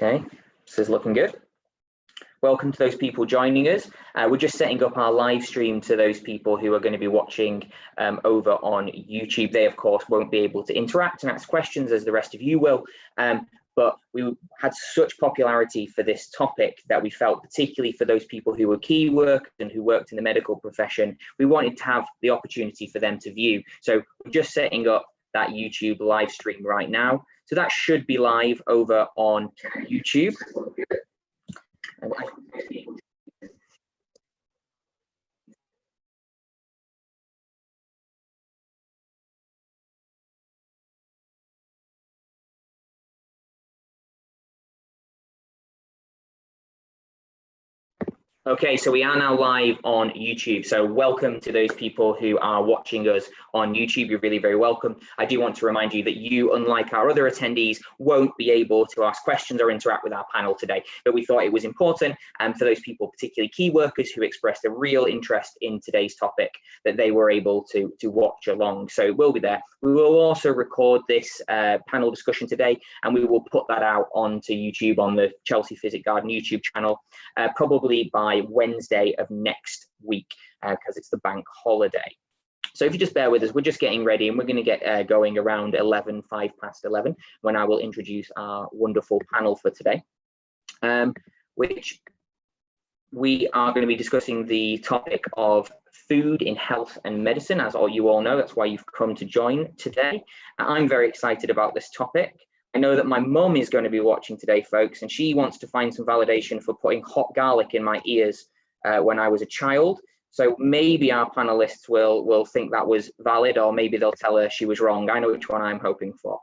Okay, this is looking good. Welcome to those people joining us. We're just setting up our live stream to those people who are going to be watching over on YouTube. They, of course, won't be able to interact and ask questions as the rest of you will. But we had such popularity for this topic that we felt, particularly for those people who were key workers and who worked in the medical profession, we wanted to have the opportunity for them to view. So we're just setting up that YouTube live stream right now. So that should be live over on YouTube. Okay, so we are now live on YouTube. So welcome to those people who are watching us on YouTube. You're really very welcome. I do want to remind you that you, unlike our other attendees, won't be able to ask questions or interact with our panel today. But we thought it was important, and for those people, particularly key workers who expressed a real interest in today's topic, that they were able to watch along. So it will be there. We will also record this panel discussion today, and we will put that out onto YouTube on the Chelsea Physic Garden YouTube channel, probably by Wednesday of next week, because it's the bank holiday. So if you just bear with us, we're just getting ready, and we're going to get going around 11:05 when I will introduce our wonderful panel for today, which we are going to be discussing the topic of food in health and medicine. As you all know, that's why you've come to join today. I'm very excited about this topic. I know that my mum is going to be watching today, folks, and she wants to find some validation for putting hot garlic in my ears when I was a child. So maybe our panelists will think that was valid, or maybe they'll tell her she was wrong. I know which one I'm hoping for.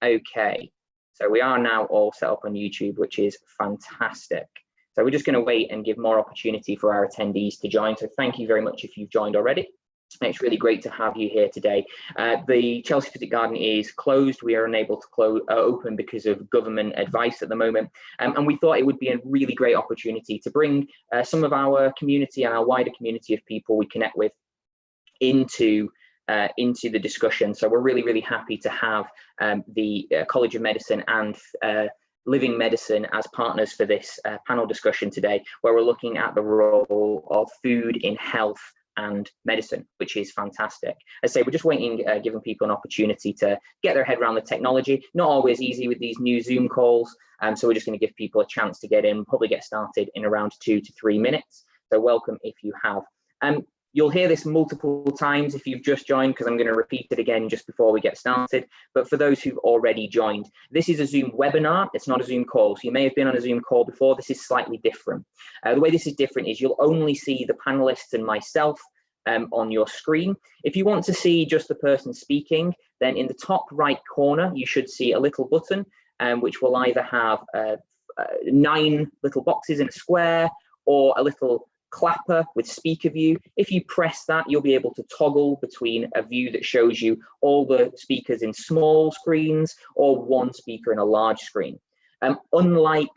Okay, so we are now all set up on YouTube, which is fantastic. So we're just going to wait and give more opportunity for our attendees to join. So thank you very much if you've joined already. It's really great to have you here today. The Chelsea Physic Garden is closed. We are unable to open because of government advice at the moment. And we thought it would be a really great opportunity to bring some of our community and our wider community of people we connect with into the discussion. So we're really, really happy to have the College of Medicine and Living Medicine as partners for this panel discussion today, where we're looking at the role of food in health and medicine, which is fantastic. As I say, we're just waiting, giving people an opportunity to get their head around the technology. Not always easy with these new Zoom calls, so we're just going to give people a chance to get in, probably get started in around 2 to 3 minutes. So welcome if you have. You'll hear this multiple times if you've just joined, because I'm going to repeat it again just before we get started. But for those who've already joined, this is a Zoom webinar. It's not a Zoom call. So you may have been on a Zoom call before. This is slightly different. The way this is different is you'll only see the panelists and myself on your screen. If you want to see just the person speaking, then in the top right corner, you should see a little button, which will either have 9 little boxes in a square or a little clapper with speaker view. If you press that, you'll be able to toggle between a view that shows you all the speakers in small screens or one speaker in a large screen. Unlike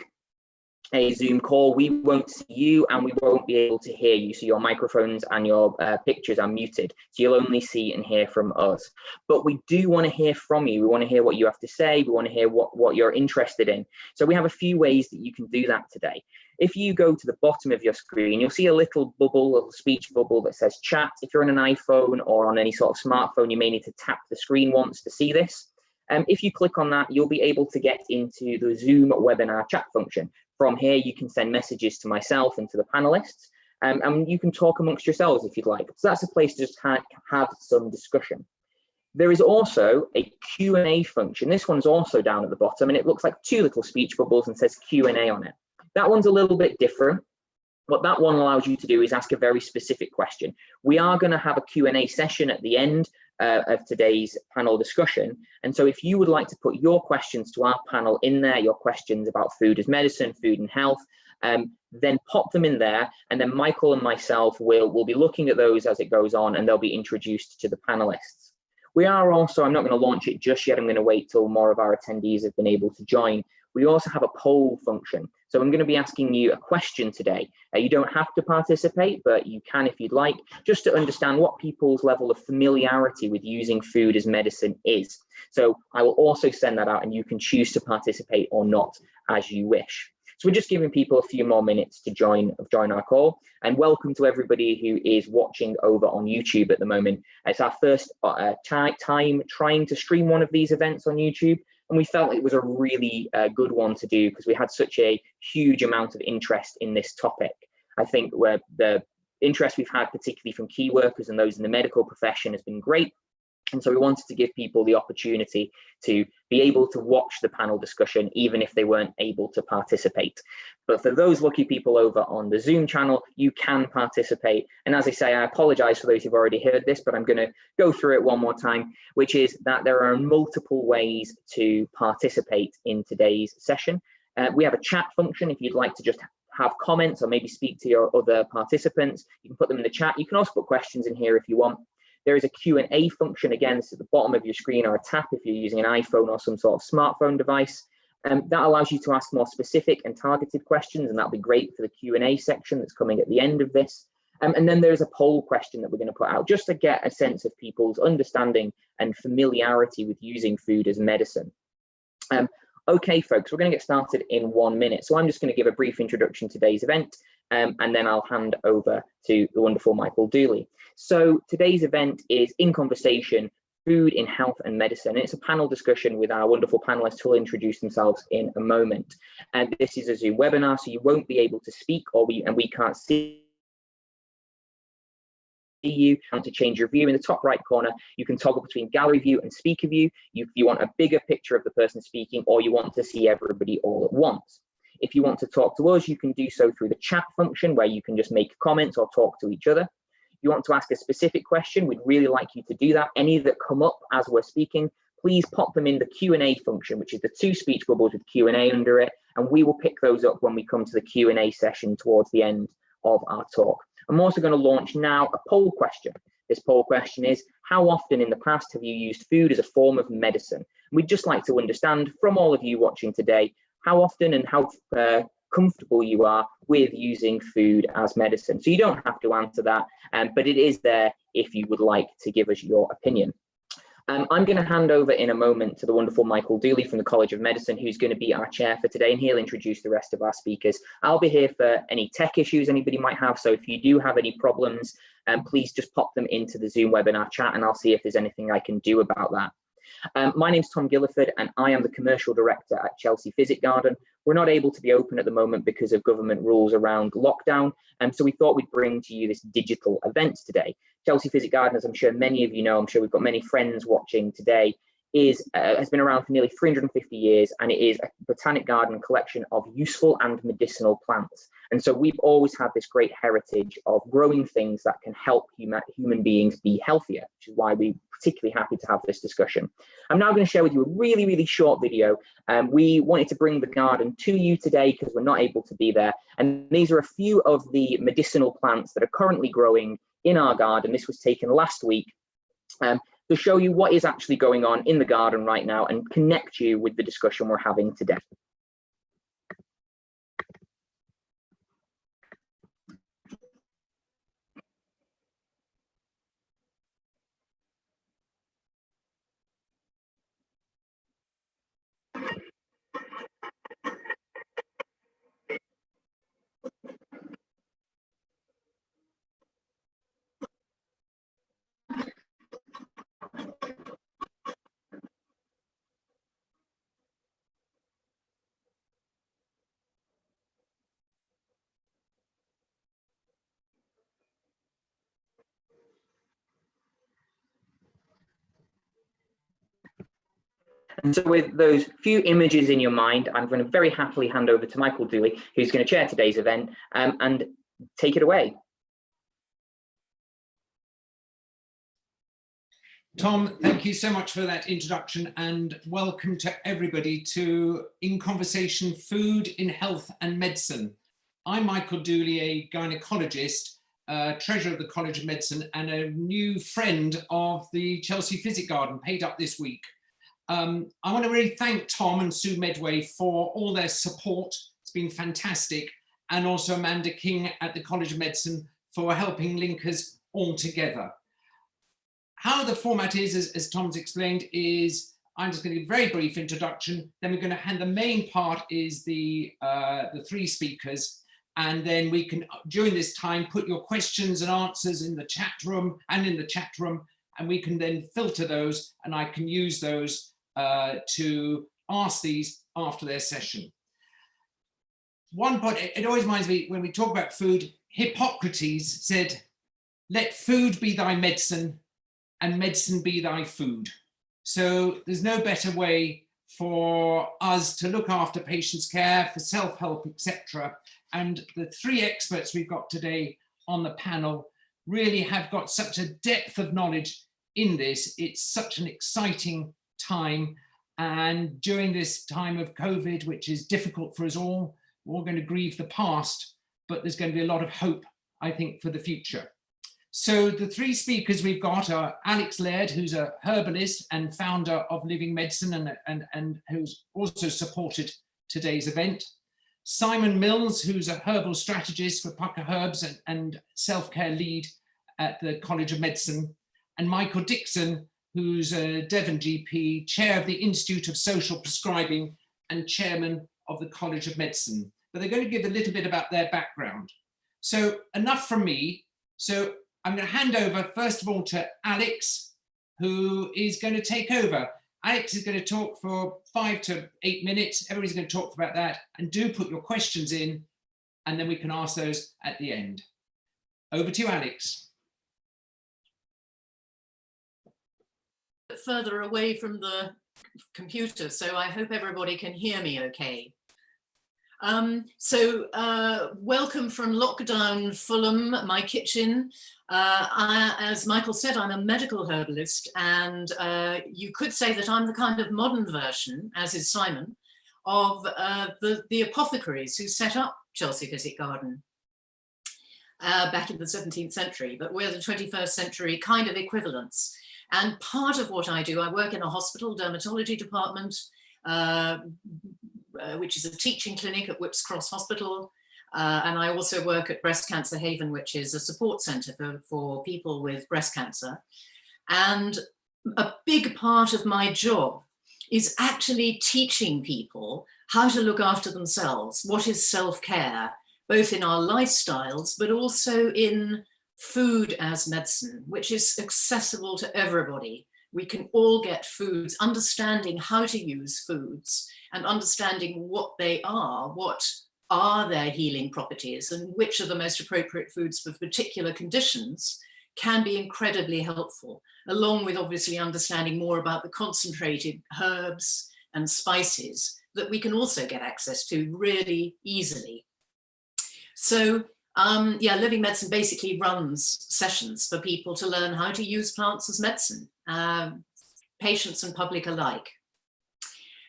a Zoom call, we won't see you and we won't be able to hear you. So your microphones and your pictures are muted. So you'll only see and hear from us. But we do want to hear from you. We want to hear what you have to say. We want to hear what you're interested in. So we have a few ways that you can do that today. If you go to the bottom of your screen, you'll see a little bubble, a little speech bubble that says chat. If you're on an iPhone or on any sort of smartphone, you may need to tap the screen once to see this. If you click on that, you'll be able to get into the Zoom webinar chat function. From here, you can send messages to myself and to the panelists, and you can talk amongst yourselves if you'd like. So that's a place to just have some discussion. There is also a Q&A function. This one's also down at the bottom, and it looks like 2 little speech bubbles and says Q&A on it. That one's a little bit different. What that one allows you to do is ask a very specific question. We are going to have a Q&A session at the end of today's panel discussion. And so if you would like to put your questions to our panel in there, your questions about food as medicine, food and health, then pop them in there. And then Michael and myself will be looking at those as it goes on, and they'll be introduced to the panelists. We are also, I'm not going to launch it just yet. I'm going to wait till more of our attendees have been able to join. We also have a poll function. So I'm going to be asking you a question today. You don't have to participate, but you can if you'd like, just to understand what people's level of familiarity with using food as medicine is. So I will also send that out and you can choose to participate or not as you wish. So we're just giving people a few more minutes to join our call, and welcome to everybody who is watching over on YouTube at the moment. It's our first time trying to stream one of these events on YouTube, and we felt it was a really good one to do because we had such a huge amount of interest in this topic. I think where the interest we've had, particularly from key workers and those in the medical profession, has been great. And so we wanted to give people the opportunity to be able to watch the panel discussion, even if they weren't able to participate. But for those lucky people over on the Zoom channel, you can participate. And as I say, I apologize for those who've already heard this, but I'm going to go through it one more time, which is that there are multiple ways to participate in today's session. We have a chat function if you'd like to just have comments or maybe speak to your other participants. You can put them in the chat. You can also put questions in here if you want. There is a Q&A function, again, this is at the bottom of your screen, or a tap if you're using an iPhone or some sort of smartphone device. That allows you to ask more specific and targeted questions, and that'll be great for the Q&A section that's coming at the end of this. And then there's a poll question that we're going to put out just to get a sense of people's understanding and familiarity with using food as medicine. Okay, folks, we're going to get started in 1 minute. So I'm just going to give a brief introduction to today's event, and then I'll hand over to the wonderful Michael Dooley. So today's event is In Conversation, Food in Health and Medicine. And it's a panel discussion with our wonderful panelists who will introduce themselves in a moment. And this is a Zoom webinar, so you won't be able to speak, and we can't see you. And to change your view, in the top right corner, you can toggle between gallery view and speaker view. If you want a bigger picture of the person speaking, or you want to see everybody all at once. If you want to talk to us, you can do so through the chat function, where you can just make comments or talk to each other. If you want to ask a specific question, we'd really like you to do that. Any that come up as we're speaking, please pop them in the Q&A function, which is the 2 speech bubbles with Q&A under it, and we will pick those up when we come to the Q&A session towards the end of our talk. I'm also going to launch now a poll question. This poll question is, how often in the past have you used food as a form of medicine? We'd just like to understand from all of you watching today, how often and how comfortable you are with using food as medicine. So you don't have to answer that, but it is there if you would like to give us your opinion. I'm going to hand over in a moment to the wonderful Michael Dooley from the College of Medicine, who's going to be our chair for today, and he'll introduce the rest of our speakers. I'll be here for any tech issues anybody might have, so if you do have any problems, please just pop them into the Zoom webinar chat, and I'll see if there's anything I can do about that. My name's Tom Gilliford, and I am the Commercial Director at Chelsea Physic Garden. We're not able to be open at the moment because of government rules around lockdown, so we thought we'd bring to you this digital event today. Chelsea Physic Garden, as I'm sure many of you know, I'm sure we've got many friends watching today, has been around for nearly 350 years, and it is a botanic garden collection of useful and medicinal plants. And so we've always had this great heritage of growing things that can help human beings be healthier, which is why we're particularly happy to have this discussion. I'm now going to share with you a really, really short video. We wanted to bring the garden to you today because we're not able to be there. And these are a few of the medicinal plants that are currently growing in our garden. This was taken last week. To show you what is actually going on in the garden right now and connect you with the discussion we're having today. And so with those few images in your mind, I'm going to very happily hand over to Michael Dooley, who's going to chair today's event, and take it away. Tom, thank you so much for that introduction, and welcome to everybody to In Conversation, Food in Health and Medicine. I'm Michael Dooley, a gynecologist, treasurer of the College of Medicine, and a new friend of the Chelsea Physic Garden, paid up this week. I want to really thank Tom and Sue Medway for all their support It's been fantastic. And also Amanda King at the College of Medicine for helping link us all together. How the format is, as Tom's explained, is I'm just going to give a very brief introduction. Then we're going to hand the main part is the three speakers. And then we can, during this time, put your questions and answers in the chat room. And we can then filter those, and I can use those to ask these after their session. One point, it always reminds me, when we talk about food, Hippocrates said, "Let food be thy medicine, and medicine be thy food." So there's no better way for us to look after patients' care, for self-help, etc. And the three experts we've got today on the panel really have got such a depth of knowledge in this. It's such an exciting time. And during this time of COVID, which is difficult for us all, we're all going to grieve the past, but there's going to be a lot of hope, I think, for the future. So the three speakers we've got are Alex Laird, who's a herbalist and founder of Living Medicine and who's also supported today's event. Simon Mills, who's a herbal strategist for Pucker Herbs and self-care lead at the College of Medicine. And Michael Dixon, who's a Devon GP, chair of the Institute of Social Prescribing and chairman of the College of Medicine. But they're going to give a little bit about their background. So enough from me. So I'm going to hand over, first of all, to Alex, who is going to take over. Alex is going to talk for 5 to 8 minutes. Everybody's going to talk about that. And do put your questions in, and then we can ask those at the end. Over to you, Alex. Further away from the computer, so I hope everybody can hear me okay. Welcome from lockdown Fulham, my kitchen. As Michael said, I'm a medical herbalist, and you could say that I'm the kind of modern version, as is Simon, of the apothecaries who set up Chelsea Physic Garden back in the 17th century, but we're the 21st century kind of equivalents. And part of what I do, I work in a hospital dermatology department, which is a teaching clinic at Whipps Cross Hospital. And I also work at Breast Cancer Haven, which is a support centre for people with breast cancer. And a big part of my job is actually teaching people how to look after themselves. What is self-care, both in our lifestyles, but also in food as medicine, which is accessible to everybody. We can all get foods, understanding how to use foods and understanding what they are, what are their healing properties, and which are the most appropriate foods for particular conditions can be incredibly helpful, along with obviously understanding more about the concentrated herbs and spices that we can also get access to really easily. So yeah, Living Medicine basically runs sessions for people to learn how to use plants as medicine, patients and public alike.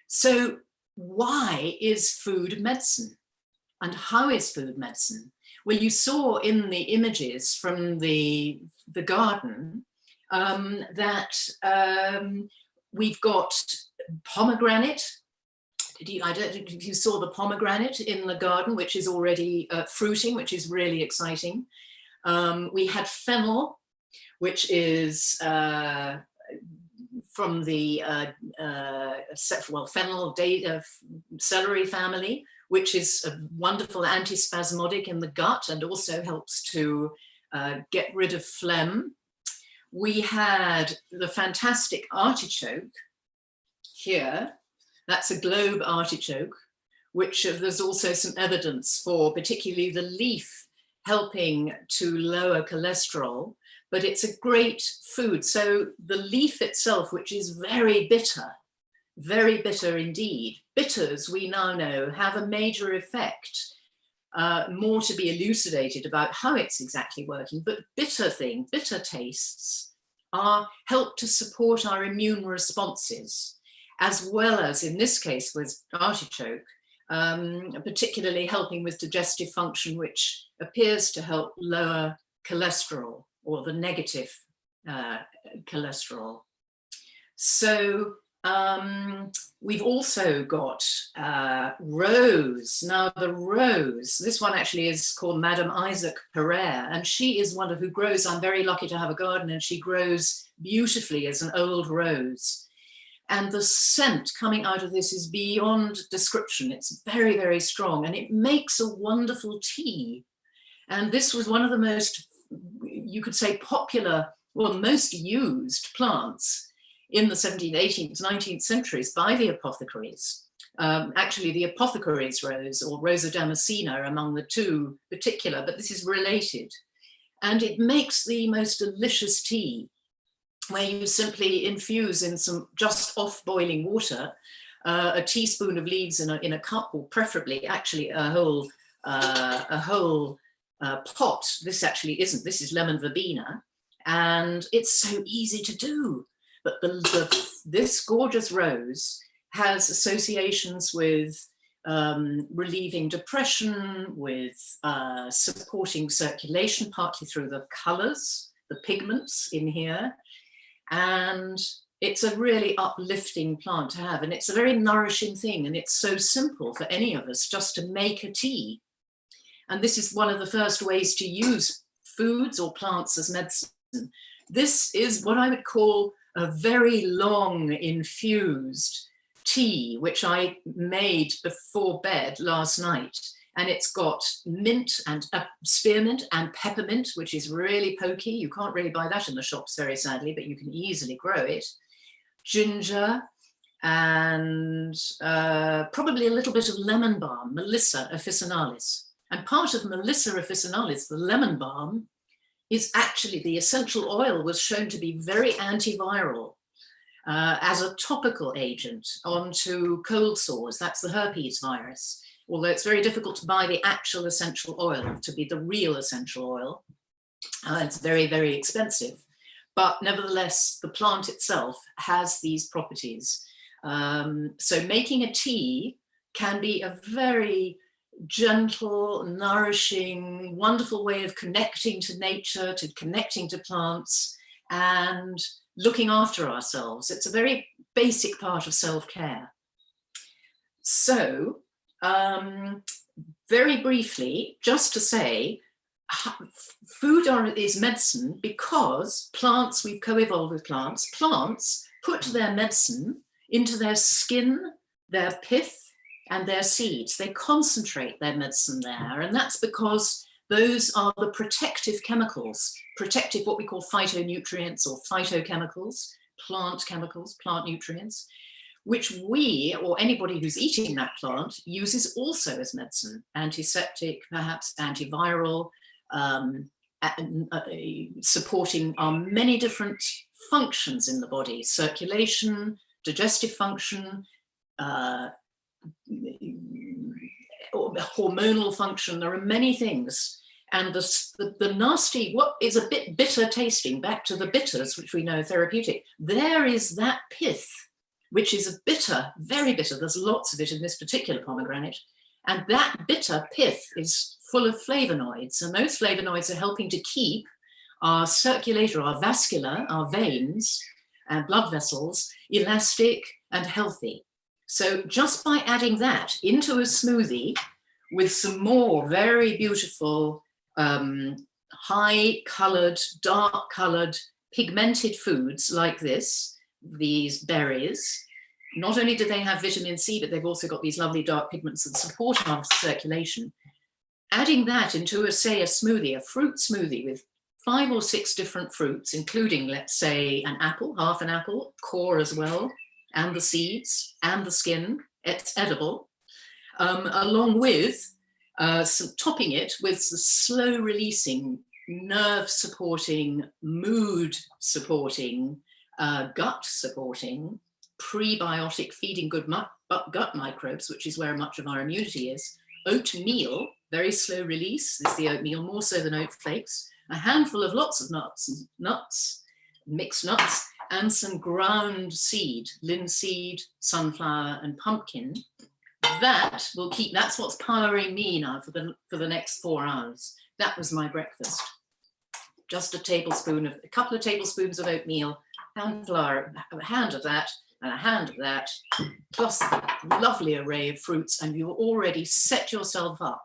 So why is food medicine? And how is food medicine? Well, you saw in the images from the garden that we've got pomegranate. I don't know if you saw the pomegranate in the garden, which is already fruiting, which is really exciting. We had fennel, which is from the fennel celery family, which is a wonderful antispasmodic in the gut and also helps to get rid of phlegm. We had the fantastic artichoke here. That's a globe artichoke, which there's also some evidence for, particularly the leaf helping to lower cholesterol, but it's a great food. So the leaf itself, which is very bitter indeed. Bitters, we now know, have a major effect, more to be elucidated about how it's exactly working, but bitter tastes help to support our immune responses, as well as, in this case with artichoke, particularly helping with digestive function, which appears to help lower cholesterol, or the negative cholesterol. So We've also got rose. Now the rose, this one actually is called Madame Isaac Pereire, and she is one who grows, I'm very lucky to have a garden, and she grows beautifully as an old rose. And the scent coming out of this is beyond description. It's very, very strong, and it makes a wonderful tea. And this was one of the most, you could say, popular, well, most used plants in the 17th, 18th, 19th centuries by the apothecaries. Actually, the apothecaries rose, or Rosa damascena, among the two particular, but this is related. And it makes the most delicious tea, where you simply infuse in some just off boiling water, a teaspoon of leaves in a cup, or preferably actually a whole pot. This actually isn't, this is lemon verbena, and it's so easy to do. But this gorgeous rose has associations with relieving depression, with supporting circulation, partly through the colors, the pigments in here. And it's a really uplifting plant to have, and it's a very nourishing thing, and it's so simple for any of us just to make a tea. And this is one of the first ways to use foods or plants as medicine. This is what I would call a very long infused tea, which I made before bed last night. And it's got mint and spearmint and peppermint, which is really pokey. You can't really buy that in the shops, very sadly, but you can easily grow it. Ginger and probably a little bit of lemon balm, Melissa officinalis. And part of Melissa officinalis, the lemon balm, is actually, the essential oil was shown to be very antiviral as a topical agent onto cold sores. That's the herpes virus. Although it's very difficult to buy the actual essential oil to be the real essential oil. It's very, very expensive. But nevertheless, the plant itself has these properties. So making a tea can be a very gentle, nourishing, wonderful way of connecting to nature, to connecting to plants, and looking after ourselves. It's a very basic part of self-care. So, very briefly, just to say, food is medicine because plants, we've co-evolved with plants. Plants put their medicine into their skin, their pith, and their seeds. They concentrate their medicine there, and that's because those are the protective chemicals, protective, what we call phytonutrients or phytochemicals, plant nutrients, which we, or anybody who's eating that plant, uses also as medicine, antiseptic, perhaps antiviral, supporting our many different functions in the body, circulation, digestive function, hormonal function. There are many things. And the nasty, what is a bit bitter tasting, back to the bitters, which we know are therapeutic, there is that pith, which is a bitter, very bitter. There's lots of it in this particular pomegranate. And that bitter pith is full of flavonoids. And those flavonoids are helping to keep our circulator, our vascular, our veins and blood vessels elastic and healthy. So just by adding that into a smoothie with some more very beautiful, high-colored, dark-colored, pigmented foods like this, these berries, not only do they have vitamin C, but they've also got these lovely dark pigments that support our circulation. Adding that into, say, a smoothie, a fruit smoothie with 5 or 6 different fruits, including, let's say, an apple, half an apple, core as well, and the seeds and the skin, it's edible, along with topping it with the slow releasing, nerve supporting, mood supporting, gut supporting, prebiotic, feeding good gut microbes, which is where much of our immunity is. Oatmeal, very slow release, is the oatmeal, more so than oat flakes. A handful of lots of nuts, mixed nuts, and some ground seed, linseed, sunflower, and pumpkin. That will keep, that's what's powering me now for the next 4 hours. That was my breakfast. Just a couple of tablespoons of oatmeal, hand flour, a hand of that, and a hand of that, plus the lovely array of fruits, and you've already set yourself up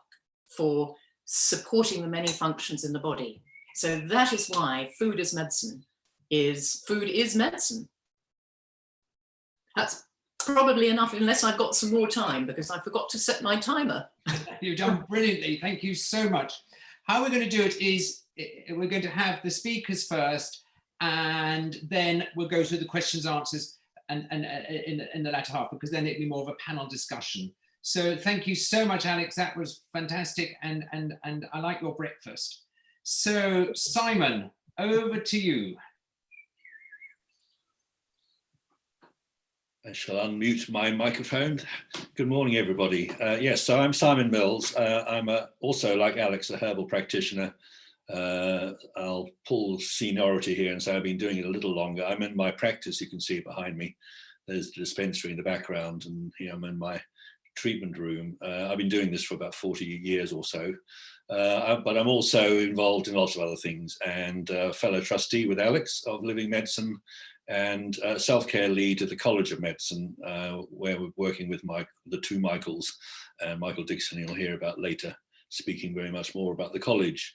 for supporting the many functions in the body. So that is why food is medicine. Food is medicine. That's probably enough, unless I've got some more time, because I forgot to set my timer. You've done brilliantly. Thank you so much. How we're going to do it is we're going to have the speakers first, and then we'll go through the questions, answers, and in the latter half, because then it'll be more of a panel discussion. So thank you so much, Alex. That was fantastic, and I like your breakfast. So Simon, over to you. I shall unmute my microphone. Good morning, everybody. Yes, so I'm Simon Mills. I'm also, like Alex, a herbal practitioner. I'll pull seniority here and say I've been doing it a little longer. I'm in my practice, you can see behind me. There's the dispensary in the background, and here I'm in my treatment room. I've been doing this for about 40 years or so. But I'm also involved in lots of other things, and fellow trustee with Alex of Living Medicine, and self-care lead at the College of Medicine, where we're working with the two Michaels, and Michael Dixon you'll hear about later, speaking very much more about the college.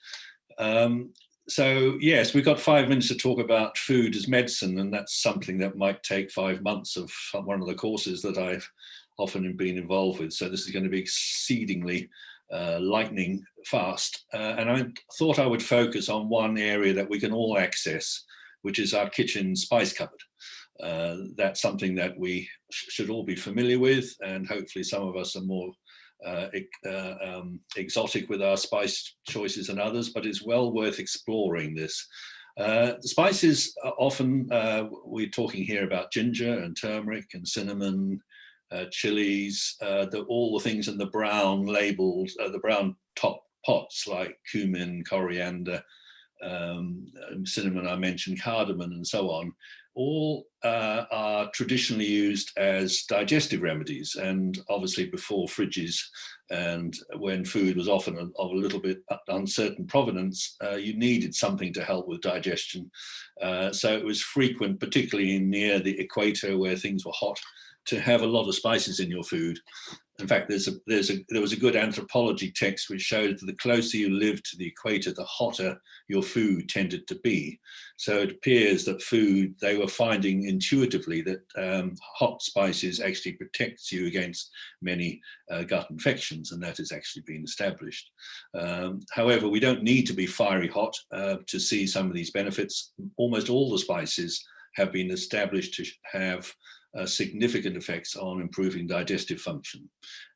So yes, we've got 5 minutes to talk about food as medicine, and that's something that might take 5 months of one of the courses that I've often been involved with. So this is going to be exceedingly lightning fast. And I thought I would focus on one area that we can all access, which is our kitchen spice cupboard. That's something that we should all be familiar with, and hopefully some of us are more exotic with our spice choices than others, but it's well worth exploring this. The spices are often, we're talking here about ginger and turmeric and cinnamon, chilies, all the things in the brown labeled, the brown top pots like cumin, coriander, cinnamon, I mentioned cardamom, and so on, all are traditionally used as digestive remedies, and obviously before fridges and when food was often of a little bit uncertain provenance, you needed something to help with digestion. So it was frequent, particularly near the equator where things were hot, to have a lot of spices in your food. In fact, there was a good anthropology text which showed that the closer you lived to the equator, the hotter your food tended to be. So it appears that food, they were finding intuitively that hot spices actually protects you against many gut infections, and that has actually been established. However, we don't need to be fiery hot to see some of these benefits. Almost all the spices have been established to have significant effects on improving digestive function.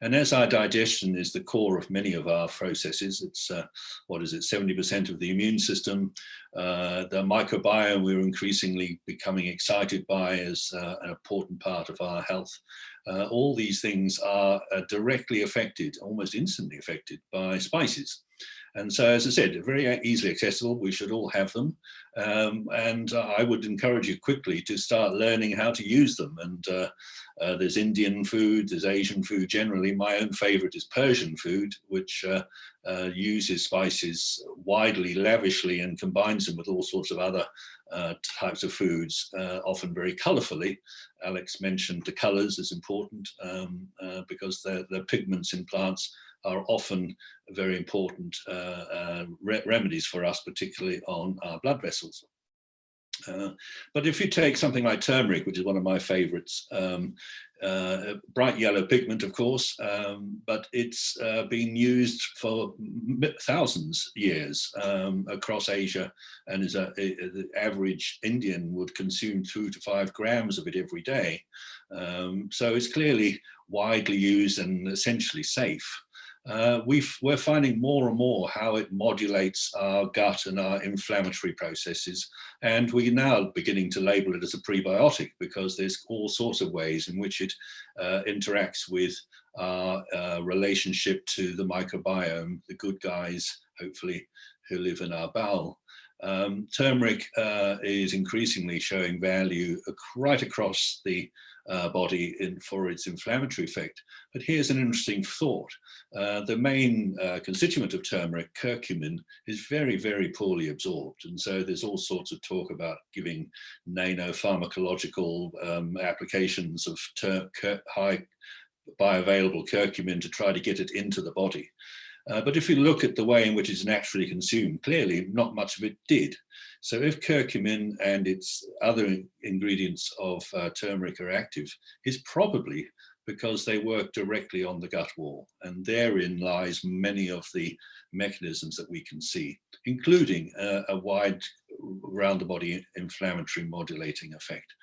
And as our digestion is the core of many of our processes, it's, 70% of the immune system, the microbiome we're increasingly becoming excited by as an important part of our health. All these things are directly affected, almost instantly affected by spices. And so, as I said, very easily accessible. We should all have them. And I would encourage you quickly to start learning how to use them. And there's Indian food, there's Asian food generally. My own favorite is Persian food, which uses spices widely, lavishly, and combines them with all sorts of other types of foods, often very colorfully. Alex mentioned the colors is important because the pigments in plants are often very important remedies for us, particularly on our blood vessels. But if you take something like turmeric, which is one of my favorites, bright yellow pigment, of course, but it's been used for thousands of years across Asia, and is the average Indian would consume 2 to 5 grams of it every day. So it's clearly widely used and essentially safe. We're finding more and more how it modulates our gut and our inflammatory processes, and we're now beginning to label it as a prebiotic because there's all sorts of ways in which it interacts with our relationship to the microbiome, the good guys, hopefully, who live in our bowel. Turmeric is increasingly showing value right across the body for its inflammatory effect. But here's an interesting thought. The main constituent of turmeric, curcumin, is very, very poorly absorbed. And so there's all sorts of talk about giving nano-pharmacological applications of high bioavailable curcumin to try to get it into the body. But if you look at the way in which it's naturally consumed, clearly not much of it did. So if curcumin and its other ingredients of turmeric are active, it's probably because they work directly on the gut wall. And therein lies many of the mechanisms that we can see, including a wide round the body inflammatory modulating effect.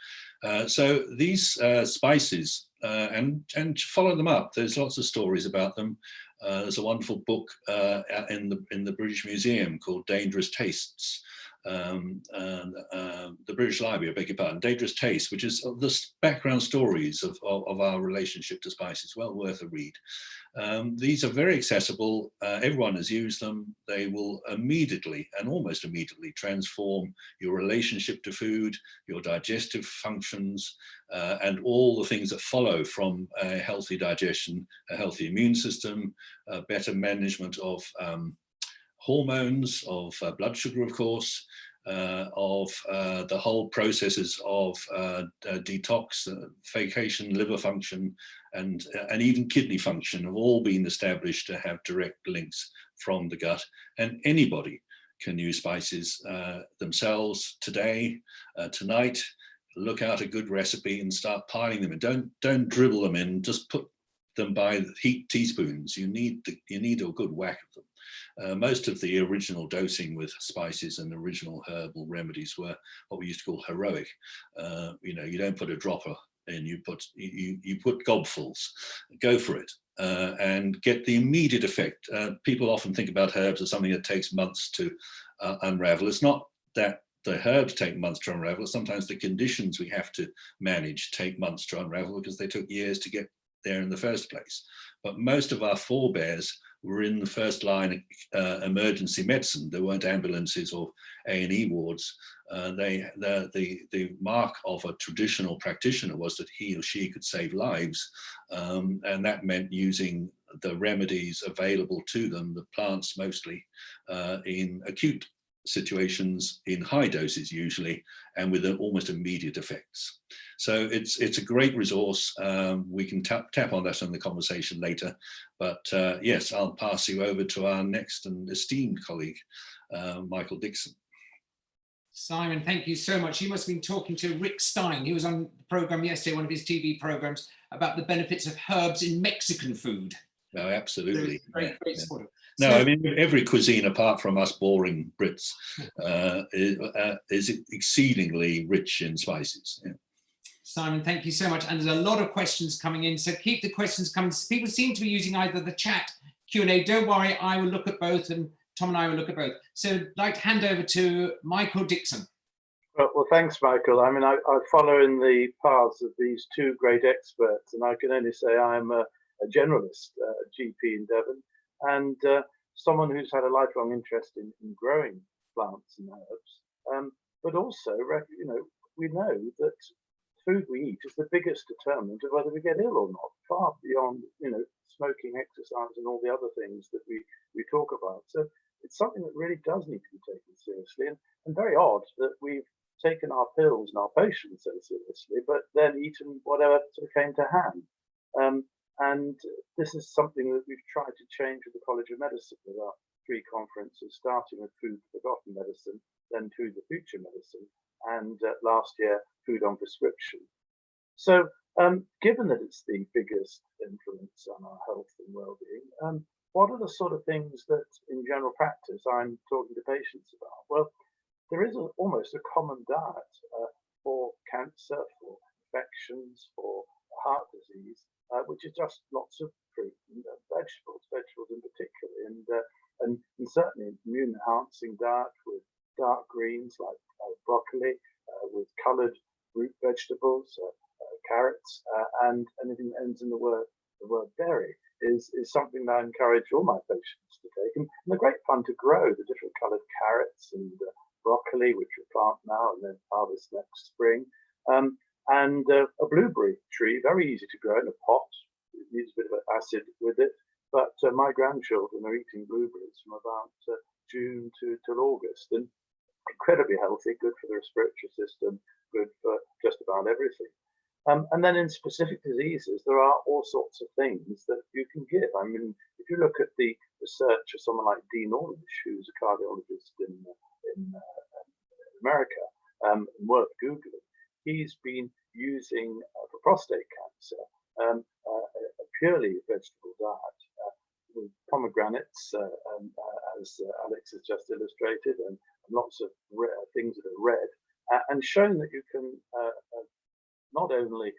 So these spices, and follow them up. There's lots of stories about them. There's a wonderful book in the British Museum called Dangerous Tastes. The British Library, I beg your pardon, Dangerous Tastes, which is the background stories of our relationship to spices. Well worth a read. These are very accessible. Everyone has used them. They will immediately and almost immediately transform your relationship to food, your digestive functions, and all the things that follow from a healthy digestion, a healthy immune system, better management of hormones, of blood sugar, of course, of the whole processes of detoxification, liver function, and even kidney function have all been established to have direct links from the gut. And anybody can use spices themselves today, tonight. Look out a good recipe and start piling them in. Don't dribble them in. Just put them by the heat teaspoons. You need a good whack of them. Most of the original dosing with spices and original herbal remedies were what we used to call heroic. You don't put a dropper in, you put gobfuls. Go for it and get the immediate effect. People often think about herbs as something that takes months to unravel. It's not that the herbs take months to unravel. Sometimes the conditions we have to manage take months to unravel because they took years to get there in the first place. But most of our forebears were in the first line emergency medicine. There weren't ambulances or A&E wards. The mark of a traditional practitioner was that he or she could save lives, and that meant using the remedies available to them, the plants mostly, in acute situations in high doses usually, and with almost immediate effects. So it's a great resource. We can tap on that in the conversation later, but yes, I'll pass you over to our next and esteemed colleague, Michael Dixon. Simon, thank you so much. You must have been talking to Rick Stein. He was on the program yesterday, one of his TV programs, about the benefits of herbs in Mexican food. No, absolutely. So great supportive. No, I mean, every cuisine apart from us boring Brits is exceedingly rich in spices. Yeah. Simon, thank you so much. And there's a lot of questions coming in, so keep the questions coming. People seem to be using either the chat Q&A. Don't worry, I will look at both, and Tom and I will look at both. So I'd like to hand over to Michael Dixon. Well, thanks, Michael. I mean, I follow in the paths of these two great experts, and I can only say I'm a generalist, GP in Devon, and someone who's had a lifelong interest in growing plants and herbs. But also, we know that food we eat is the biggest determinant of whether we get ill or not, far beyond, smoking, exercise, and all the other things that we talk about. So it's something that really does need to be taken seriously, and very odd that we've taken our pills and our patients so seriously, but then eaten whatever sort of came to hand. And this is something that we've tried to change with the College of Medicine with our 3 conferences, starting with Food for Forgotten Medicine, then Food for Future Medicine, and last year, Food on Prescription. So given that it's the biggest influence on our health and well-being, what are the sort of things that in general practice I'm talking to patients about? Well, there is almost a common diet for cancer, for infections, for heart disease, which is just lots of fruit and vegetables in particular, and certainly immune enhancing diet with dark greens like broccoli, with coloured root vegetables, carrots, and anything that ends in the word berry is something that I encourage all my patients to take. And they're great fun to grow, the different coloured carrots and broccoli, which we plant now and then harvest next spring. and a blueberry tree, very easy to grow in a pot. It needs a bit of acid with it, but my grandchildren are eating blueberries from about June till August, and incredibly healthy, good for the respiratory system, good for just about everything. And then in specific diseases, there are all sorts of things that you can give. I mean, if you look at the research of someone like Dean Ornish, who's a cardiologist in America, worth Googling, he's been using for prostate cancer a purely vegetable diet with pomegranates, as Alex has just illustrated, and lots of things that are red, and shown that you can not only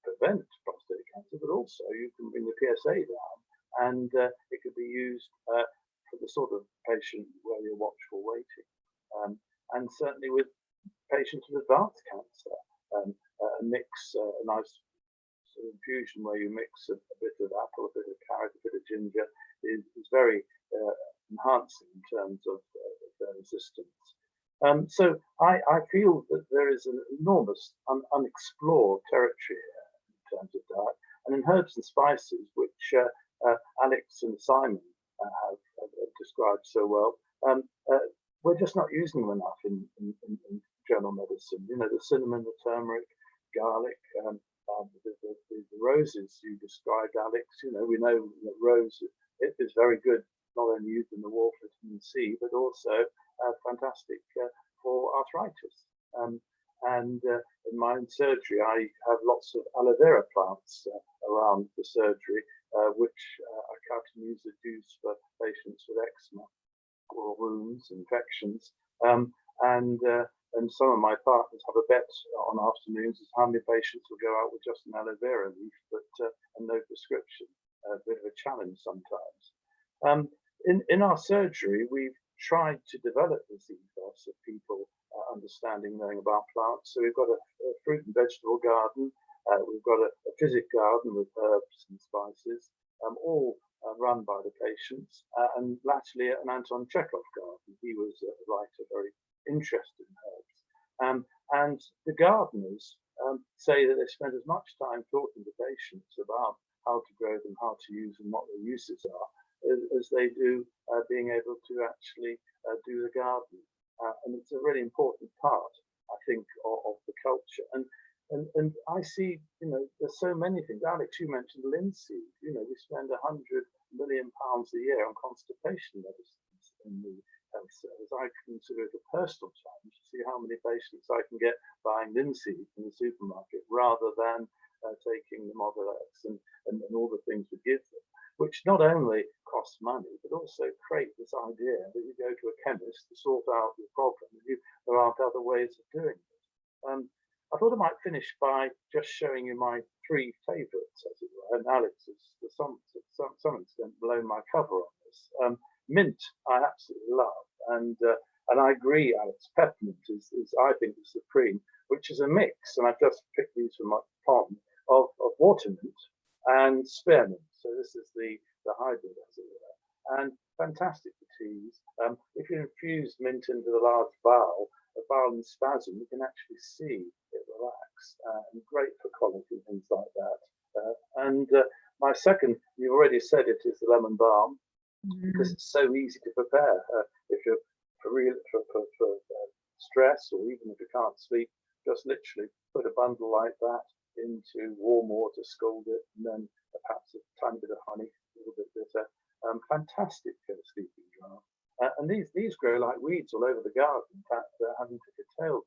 prevent prostate cancer, but also you can bring the PSA down, and it could be used for the sort of patient where you're watchful waiting, and certainly with patients with advanced cancer, a nice sort of infusion where you mix a bit of apple, a bit of carrot, a bit of ginger is very enhancing in terms of their resistance. So I feel that there is an enormous unexplored territory here in terms of diet, and in herbs and spices, which Alex and Simon have described so well, we're just not using them enough in general medicine. You know, the cinnamon, the turmeric, garlic, the roses you described, Alex. You know, we know that rose is very good, not only used in the war for vitamin C, but also fantastic for arthritis. And in my own surgery, I have lots of aloe vera plants around the surgery, which I can use as juice for patients with eczema or wounds, infections. And some of my partners have a bet on afternoons as how many patients will go out with just an aloe vera leaf, but and no prescription. A bit of a challenge sometimes. In our surgery, we've tried to develop this ethos of people understanding, knowing about plants. So we've got a fruit and vegetable garden, we've got a physic garden with herbs and spices, all run by the patients, and latterly an Anton Chekhov garden. He was a writer very interested in herbs. And the gardeners say that they spend as much time talking to patients about how to grow them, how to use them, what their uses are, as they do being able to actually do the garden. And it's a really important part, I think, of the culture. And I see, you know, there's so many things. Alex, you mentioned linseed. You know, we spend £100 million a year on constipation medicines in the health service. I consider it a personal challenge to see how many patients I can get buying linseed in the supermarket rather than taking the Mobilex and all the things we give them, which not only costs money, but also create this idea that you go to a chemist to sort out your problem. There aren't other ways of doing it. I thought I might finish by just showing you my three favourites, as it were, and Alex has to some extent blown my cover on this. Mint, I absolutely love, and I agree, Alex, peppermint is I think the supreme, which is a mix, and I've just picked these from my pond, of watermint and spearmint. So this is the hybrid, as it were, and fantastic for teas. If you infuse mint into the large bowel, a bowel in spasm, you can actually see it relax, and great for colic and things like that. And my second, you've already said it, is the lemon balm, because it's so easy to prepare. If you're for stress, or even if you can't sleep, just literally put a bundle like that into warm water, scald it, and then perhaps a tiny bit of honey, a little bit bitter. Fantastic sleeping draught. And these grow like weeds all over the garden. In fact, having to curtail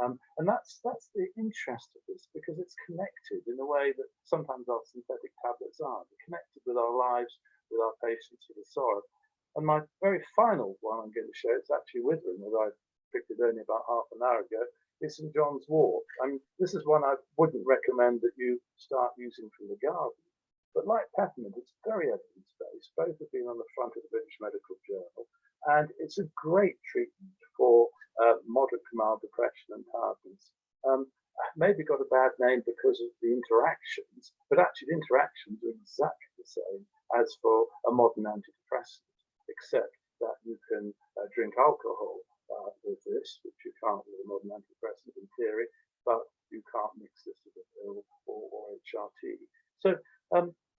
them. And that's the interest of this, because it's connected in a way that sometimes our synthetic tablets aren't. They're connected with our lives, with our patients, with the sorrow. And my very final one I'm going to show, it's actually withering, although I picked it only about half an hour ago, is St. John's wort. I mean, this is one I wouldn't recommend that you start using from the garden. But like peppermint, it's very evidence-based. Both have been on the front of the British Medical Journal. And it's a great treatment for moderate to mild depression and tiredness. Maybe got a bad name because of the interactions, but actually the interactions are exactly the same as for a modern antidepressant, except that you can drink alcohol with this, which you can't with a modern antidepressant in theory, but you can't mix this with a pill or HRT. So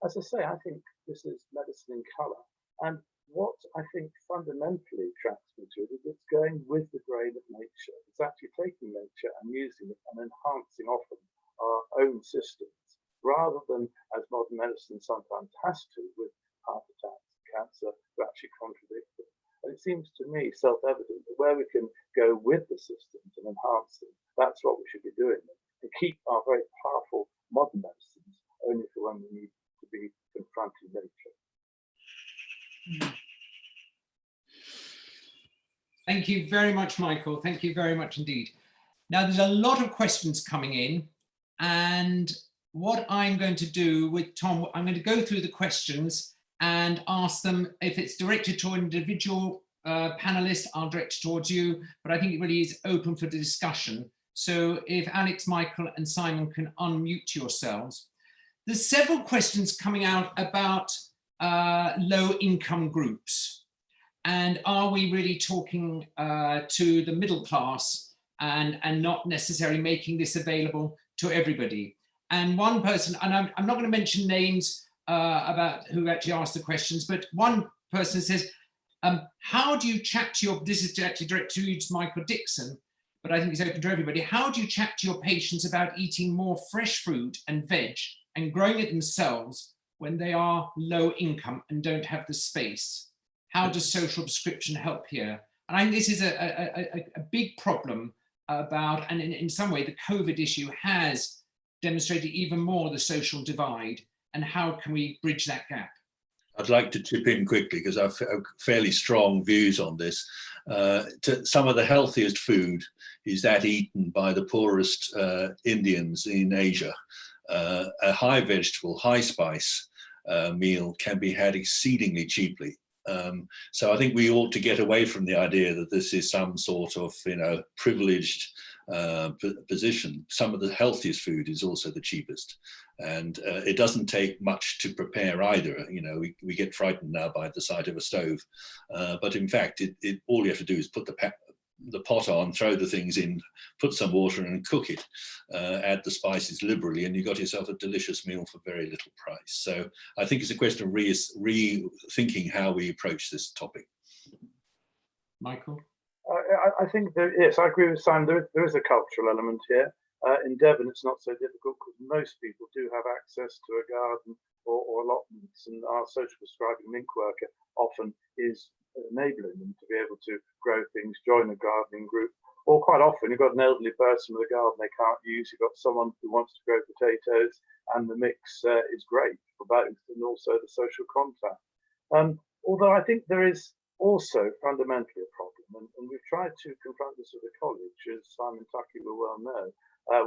as I say, I think this is medicine in colour. And what I think fundamentally attracts me to it is it's going with the grain of nature. It's actually taking nature and using it and enhancing often our own systems, rather than, as modern medicine sometimes has to, with heart attacks and cancer, to actually contradict them. And it seems to me self-evident that where we can go with the systems and enhance them, that's what we should be doing, and keep our very powerful modern medicines only for when we need to be confronting nature. Thank you very much, Michael. Thank you very much indeed. Now, there's a lot of questions coming in, and what I'm going to do with Tom, I'm going to go through the questions and ask them. If it's directed to an individual panelist, I'll direct it towards you, but I think it really is open for the discussion. So if Alex, Michael and Simon can unmute yourselves. There's several questions coming out about low income groups. And are we really talking to the middle class and not necessarily making this available to everybody? And one person, and I'm not going to mention names about who actually asked the questions, but one person says, how do you chat to your, this is actually direct to you, Michael Dixon, but I think it's open to everybody. How do you chat to your patients about eating more fresh fruit and veg and growing it themselves when they are low income and don't have the space? How does social prescription help here? And I think this is a big problem about, and in some way, the COVID issue has demonstrated even more the social divide, and how can we bridge that gap? I'd like to chip in quickly because I've fairly strong views on this. Some of the healthiest food is that eaten by the poorest Indians in Asia. A high vegetable, high spice meal can be had exceedingly cheaply. So I think we ought to get away from the idea that this is some sort of, privileged position. Some of the healthiest food is also the cheapest, and it doesn't take much to prepare either. We get frightened now by the sight of a stove, but in fact, all you have to do is put the pot on, throw the things in, put some water in and cook it, add the spices liberally, and you've got yourself a delicious meal for very little price. So I think it's a question of rethinking how we approach this topic. Michael? I think yes, I agree with Simon. There is a cultural element here. In Devon, it's not so difficult because most people do have access to a garden or allotments, and our social prescribing link worker often is enabling them to be able to grow things, join a gardening group, or quite often you've got an elderly person with a garden they can't use, you've got someone who wants to grow potatoes, and the mix is great for both, and also the social contact. Although I think there is also fundamentally a problem, and we've tried to confront this with a college, as Simon Tuckey will well know,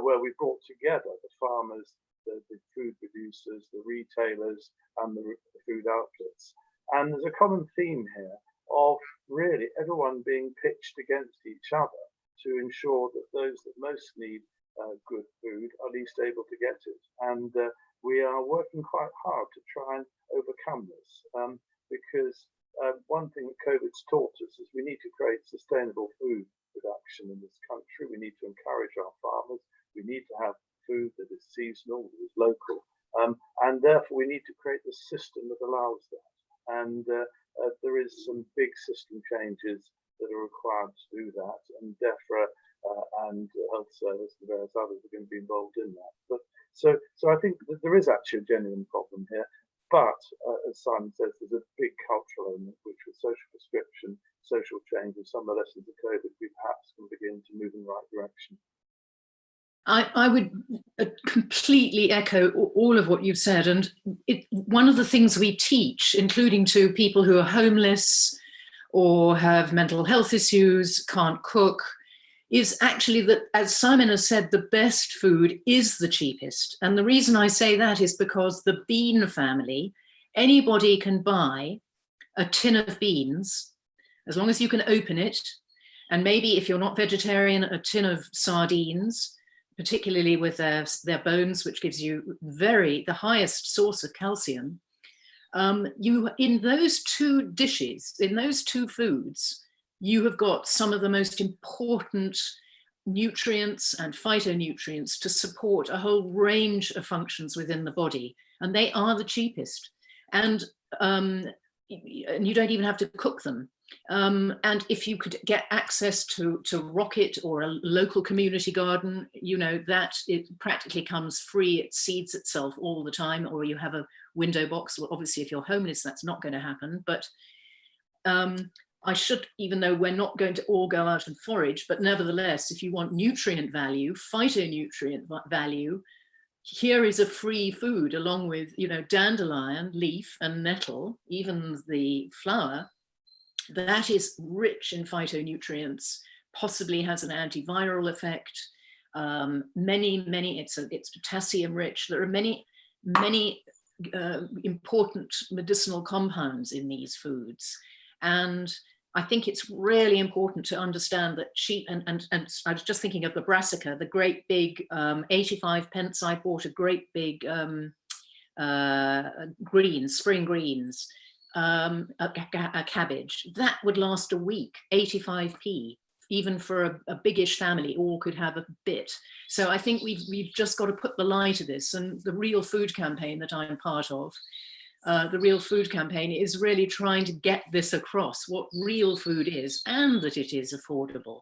where we brought together the farmers, the food producers, the retailers, and the food outlets. And there's a common theme here of really everyone being pitched against each other to ensure that those that most need good food are least able to get it. And we are working quite hard to try and overcome this, because one thing that COVID's taught us is we need to create sustainable food production in this country. We need to encourage our farmers. We need to have food that is seasonal, that is local, and therefore we need to create the system that allows that. And there is some big system changes that are required to do that, and DEFRA and Health Service and various others are going to be involved in that. But so I think that there is actually a genuine problem here. But as Simon says, there's a big cultural element which, with social prescription, social change, and some of the lessons of COVID, we perhaps can begin to move in the right direction. I would completely echo all of what you've said. And one of the things we teach, including to people who are homeless or have mental health issues, can't cook, is actually that, as Simon has said, the best food is the cheapest. And the reason I say that is because the bean family, anybody can buy a tin of beans, as long as you can open it. And maybe if you're not vegetarian, a tin of sardines, particularly with their bones, which gives you the highest source of calcium. In those two dishes, in those two foods, you have got some of the most important nutrients and phytonutrients to support a whole range of functions within the body, and they are the cheapest. And you don't even have to cook them. And if you could get access to rocket or a local community garden, you know, that it practically comes free. It seeds itself all the time, or you have a window box. Well, obviously, if you're homeless, that's not going to happen. But I should, even though we're not going to all go out and forage, but nevertheless, if you want nutrient value, phytonutrient value, here is a free food along with, you know, dandelion, leaf and nettle, even the flower, that is rich in phytonutrients, possibly has an antiviral effect. It's potassium rich. There are many important medicinal compounds in these foods. And I think it's really important to understand that sheep, and I was just thinking of the brassica, the great big 85 pence, I bought a great big greens, spring greens, a cabbage. That would last a week, 85p, even for a biggish family, all could have a bit. So I think we've just got to put the light to this, and the Real Food campaign that I'm part of, the Real Food campaign is really trying to get this across, what real food is and that it is affordable.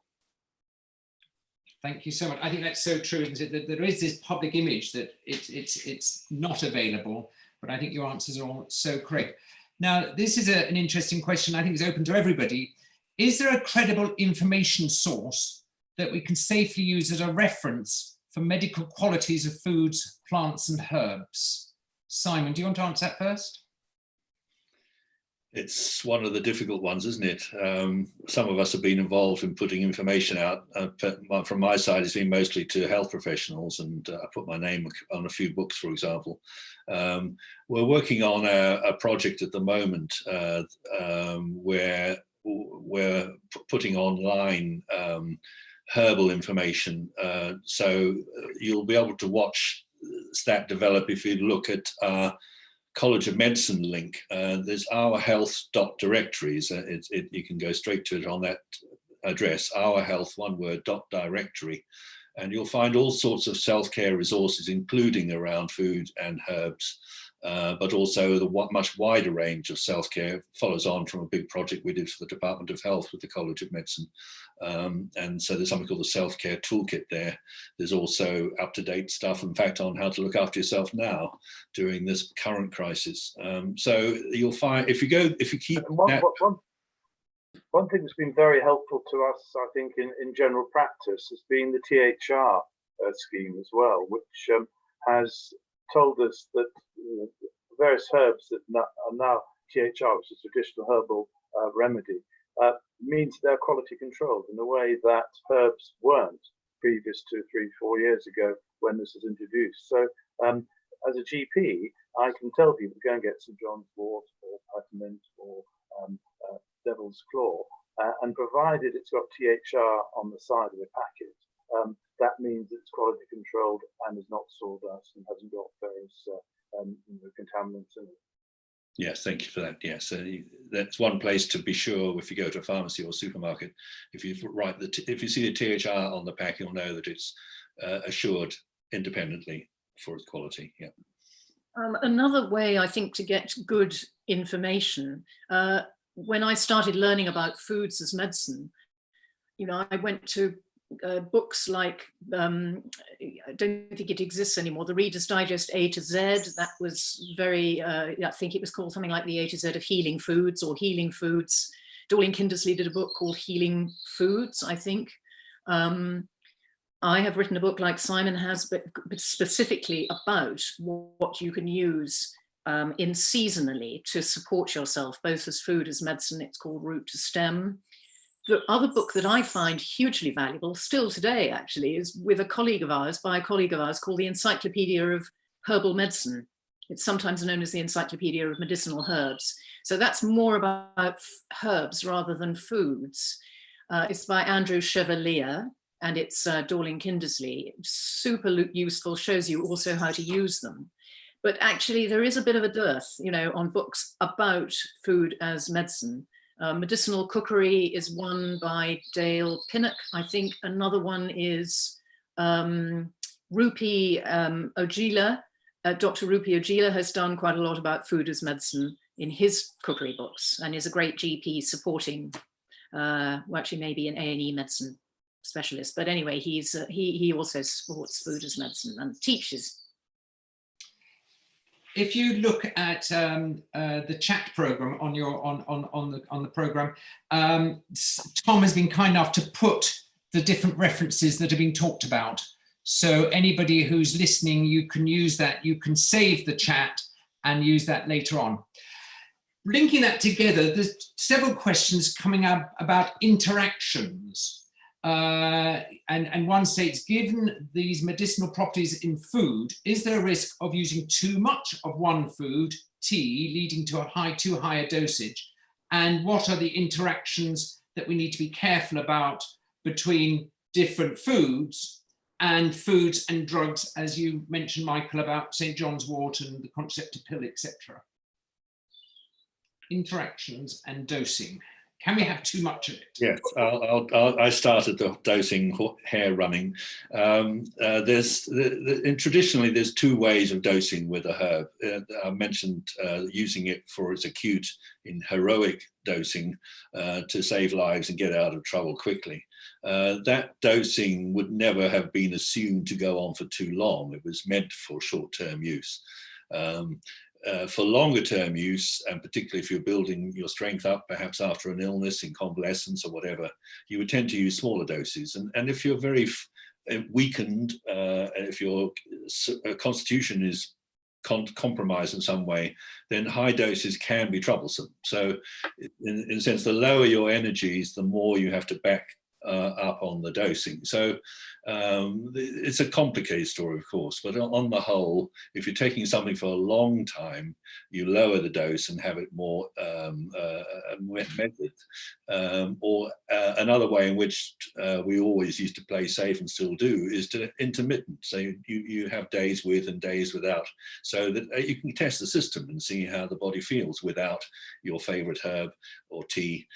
Thank you so much. I think that's so true, isn't it? That there is this public image that it's not available, but I think your answers are all so correct. Now, this is an interesting question. I think it's open to everybody. Is there a credible information source that we can safely use as a reference for medical qualities of foods, plants and herbs? Simon, do you want to answer that first? It's one of the difficult ones, isn't it? Some of us have been involved in putting information out. From my side, it's been mostly to health professionals, and I put my name on a few books, for example. We're working on a project at the moment where we're putting online herbal information. So you'll be able to watch that develop if you look at College of Medicine link. There's ourhealth.directories. You can go straight to it on that address, ourhealth, one word, .directory. And you'll find all sorts of self-care resources, including around food and herbs, but also the much wider range of self-care follows on from a big project we did for the Department of Health with the College of Medicine. And so there's something called the self-care toolkit there. There's also up-to-date stuff, in fact, on how to look after yourself now during this current crisis. So you'll find, if you keep one thing that's been very helpful to us, I think, in general practice has been the THR scheme as well, which has told us that various herbs that are now THR, which is traditional herbal remedy, means they're quality controlled in a way that herbs weren't previous to 3-4 years ago when this was introduced. So as a GP, I can tell people to go and get St. John's wort or peppermint or devil's claw, and provided it's got THR on the side of the packet, that means it's quality controlled and is not sawdust and hasn't got various contaminants in it. Yes, thank you for that. Yes, that's one place to be sure if you go to a pharmacy or supermarket. If you see the THR on the pack, you'll know that it's assured independently for its quality. Yeah. Another way I think to get good information, when I started learning about foods as medicine, you know, I went to books like, I don't think it exists anymore, the Reader's Digest A to Z. That was very, I think it was called something like the A to Z of Healing Foods or Healing Foods. Dorling Kindersley did a book called Healing Foods, I think. I have written a book like Simon has, but specifically about what you can use in seasonally to support yourself, both as food, as medicine. It's called Root to Stem. The other book that I find hugely valuable, still today actually, is by a colleague of ours, called the Encyclopedia of Herbal Medicine. It's sometimes known as the Encyclopedia of Medicinal Herbs. So that's more about herbs rather than foods. It's by Andrew Chevalier, and it's Dorling Kindersley. Super useful, shows you also how to use them. But actually there is a bit of a dearth, you know, on books about food as medicine. Medicinal Cookery is one by Dale Pinnock. I think another one is Rupi Ojila. Dr. Rupi Ojila has done quite a lot about food as medicine in his cookery books, and is a great GP supporting, well, actually maybe an A&E medicine specialist. But anyway, he also supports food as medicine and teaches. If you look at the chat program on your on the program, Tom has been kind enough to put the different references that have been talked about. So anybody who's listening, you can use that. You can save the chat and use that later on. Linking that together, there's several questions coming up about interactions. And one states, given these medicinal properties in food, is there a risk of using too much of one food, tea, leading to a too high a dosage? And what are the interactions that we need to be careful about between different foods and drugs, as you mentioned, Michael, about St. John's wort and the contraceptive pill, etc.? Interactions and dosing. Can we have too much of it? Yes, I started the dosing hair running. Traditionally, there's two ways of dosing with a herb. I mentioned using it for its acute in heroic dosing to save lives and get out of trouble quickly. That dosing would never have been assumed to go on for too long. It was meant for short-term use. For longer term use, and particularly if you're building your strength up, perhaps after an illness, in convalescence or whatever, you would tend to use smaller doses. And if you're very weakened, if your constitution is compromised in some way, then high doses can be troublesome. So in a sense, the lower your energies, the more you have to back up on the dosing. So it's a complicated story, of course, but on the whole, if you're taking something for a long time, you lower the dose and have it more measured. Or another way in which we always used to play safe and still do is to intermittent. So you have days with and days without, so that you can test the system and see how the body feels without your favorite herb or tea.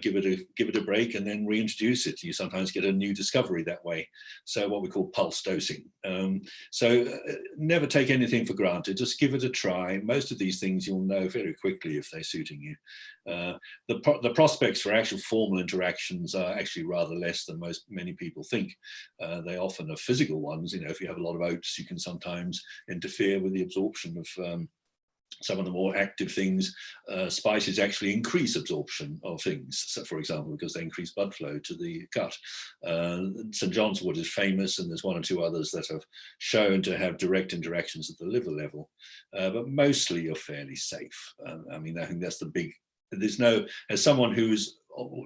Give it a break and then reintroduce it. You sometimes get a new discovery that way. So what we call pulse dosing. Never take anything for granted. Just give it a try. Most of these things you'll know very quickly if they're suiting you. The prospects for actual formal interactions are actually rather less than many people think. They often are physical ones. You know, if you have a lot of oats, you can sometimes interfere with the absorption of some of the more active things. Spices actually increase absorption of things, so for example, because they increase blood flow to the gut. St. John's wort is famous, and there's one or two others that have shown to have direct interactions at the liver level, but mostly you're fairly safe. I mean, I think that's the big, there's no, as someone who's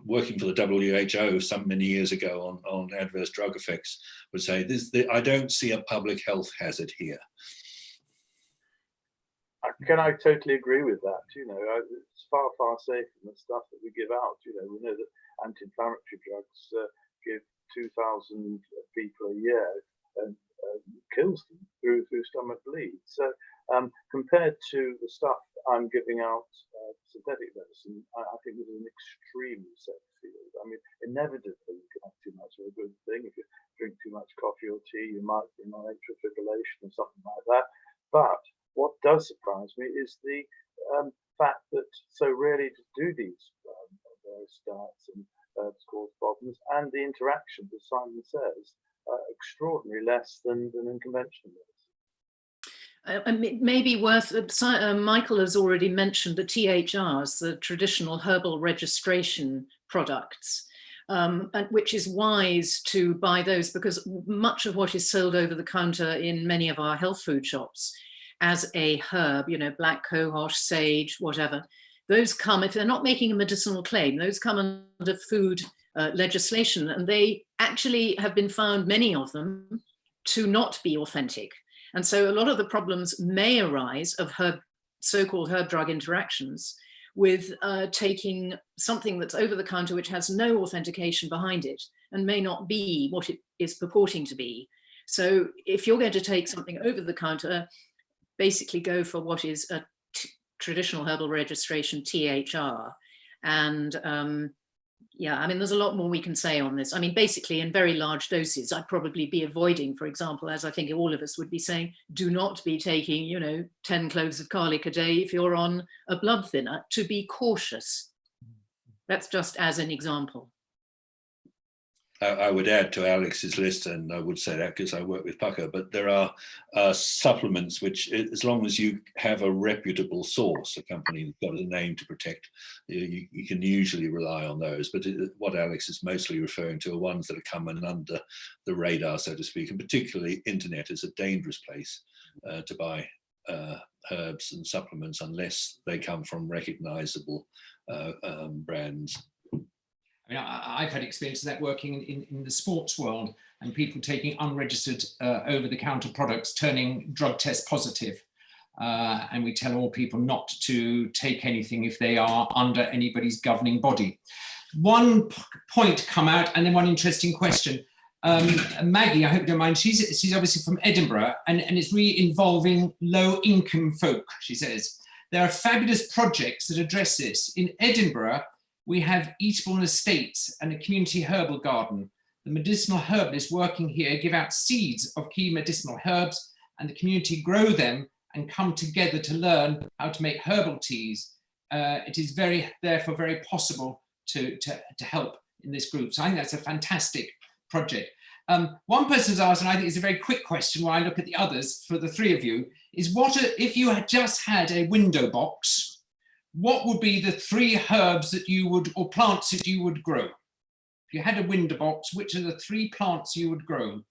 working for the WHO some many years ago on adverse drug effects would say, I don't see a public health hazard here. Can I totally agree with that? You know, it's far safer than the stuff that we give out. You know, we know that anti-inflammatory drugs give 2,000 people a year and kills them through stomach bleeds. So compared to the stuff I'm giving out, synthetic medicine, I think this is an extremely safe field. I mean, inevitably you can have too much of a good thing. If you drink too much coffee or tea, you might bring on atrial fibrillation or something like that. But what does surprise me is the fact that so rarely do these various diets and herbs cause problems, and the interaction, as Simon says, extraordinarily less than in conventional medicine. It may be worth, Michael has already mentioned the THRs, the traditional herbal registration products, and which is wise to buy those, because much of what is sold over the counter in many of our health food shops as a herb, you know, black cohosh, sage, whatever, those come, if they're not making a medicinal claim, those come under food legislation, and they actually have been found, many of them, to not be authentic. And so a lot of the problems may arise of so-called herb drug interactions with taking something that's over the counter which has no authentication behind it and may not be what it is purporting to be. So if you're going to take something over the counter, basically go for what is a traditional herbal registration, THR, And yeah, I mean, there's a lot more we can say on this. I mean, basically, in very large doses, I'd probably be avoiding, for example, as I think all of us would be saying, do not be taking, you know, 10 cloves of garlic a day if you're on a blood thinner, to be cautious. That's just as an example. I would add to Alex's list, and I would say that because I work with Pucker, but there are supplements which, as long as you have a reputable source, a company that's got a name to protect, you can usually rely on those. But what Alex is mostly referring to are ones that are coming under the radar, so to speak, and particularly internet is a dangerous place to buy herbs and supplements unless they come from recognizable brands. I mean, I've had experience of that working in the sports world, and people taking unregistered over-the-counter products turning drug test positive. And we tell all people not to take anything if they are under anybody's governing body. One point come out, and then one interesting question. Maggie, I hope you don't mind, she's obviously from Edinburgh, and it's really involving low-income folk, she says. There are fabulous projects that address this. In Edinburgh, we have Eastbourne Estates and a community herbal garden. The medicinal herbalists working here give out seeds of key medicinal herbs, and the community grow them and come together to learn how to make herbal teas. It is therefore very possible to help in this group. So I think that's a fantastic project. One person's asked, and I think it's a very quick question while I look at the others for the three of you, is if you had just had a window box, what would be the 3 herbs that you would, or plants that you would grow? If you had a window box, which are the 3 plants you would grow?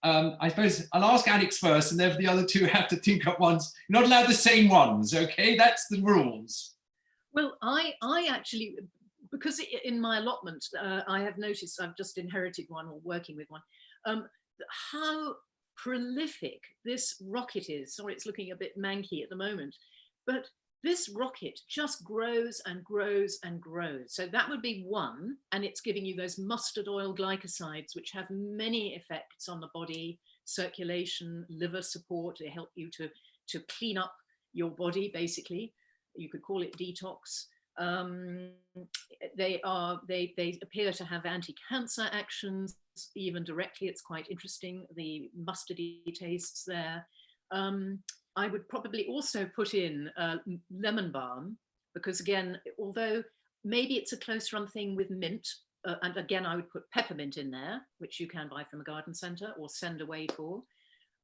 I suppose I'll ask Alex first, and then the other 2 have to think up ones. You're not allowed the same ones, okay? That's the rules. Well, I actually, because in my allotment, I have noticed, I've just inherited one or working with one, how prolific this rocket is. Sorry, it's looking a bit manky at the moment, but this rocket just grows and grows and grows. So that would be one, and it's giving you those mustard oil glycosides, which have many effects on the body, circulation, liver support. They help you to clean up your body, basically. You could call it detox. They appear to have anti-cancer actions, even directly. It's quite interesting, the mustardy tastes there. I would probably also put in lemon balm, because again, although maybe it's a close run thing with mint, and again, I would put peppermint in there, which you can buy from a garden centre or send away for.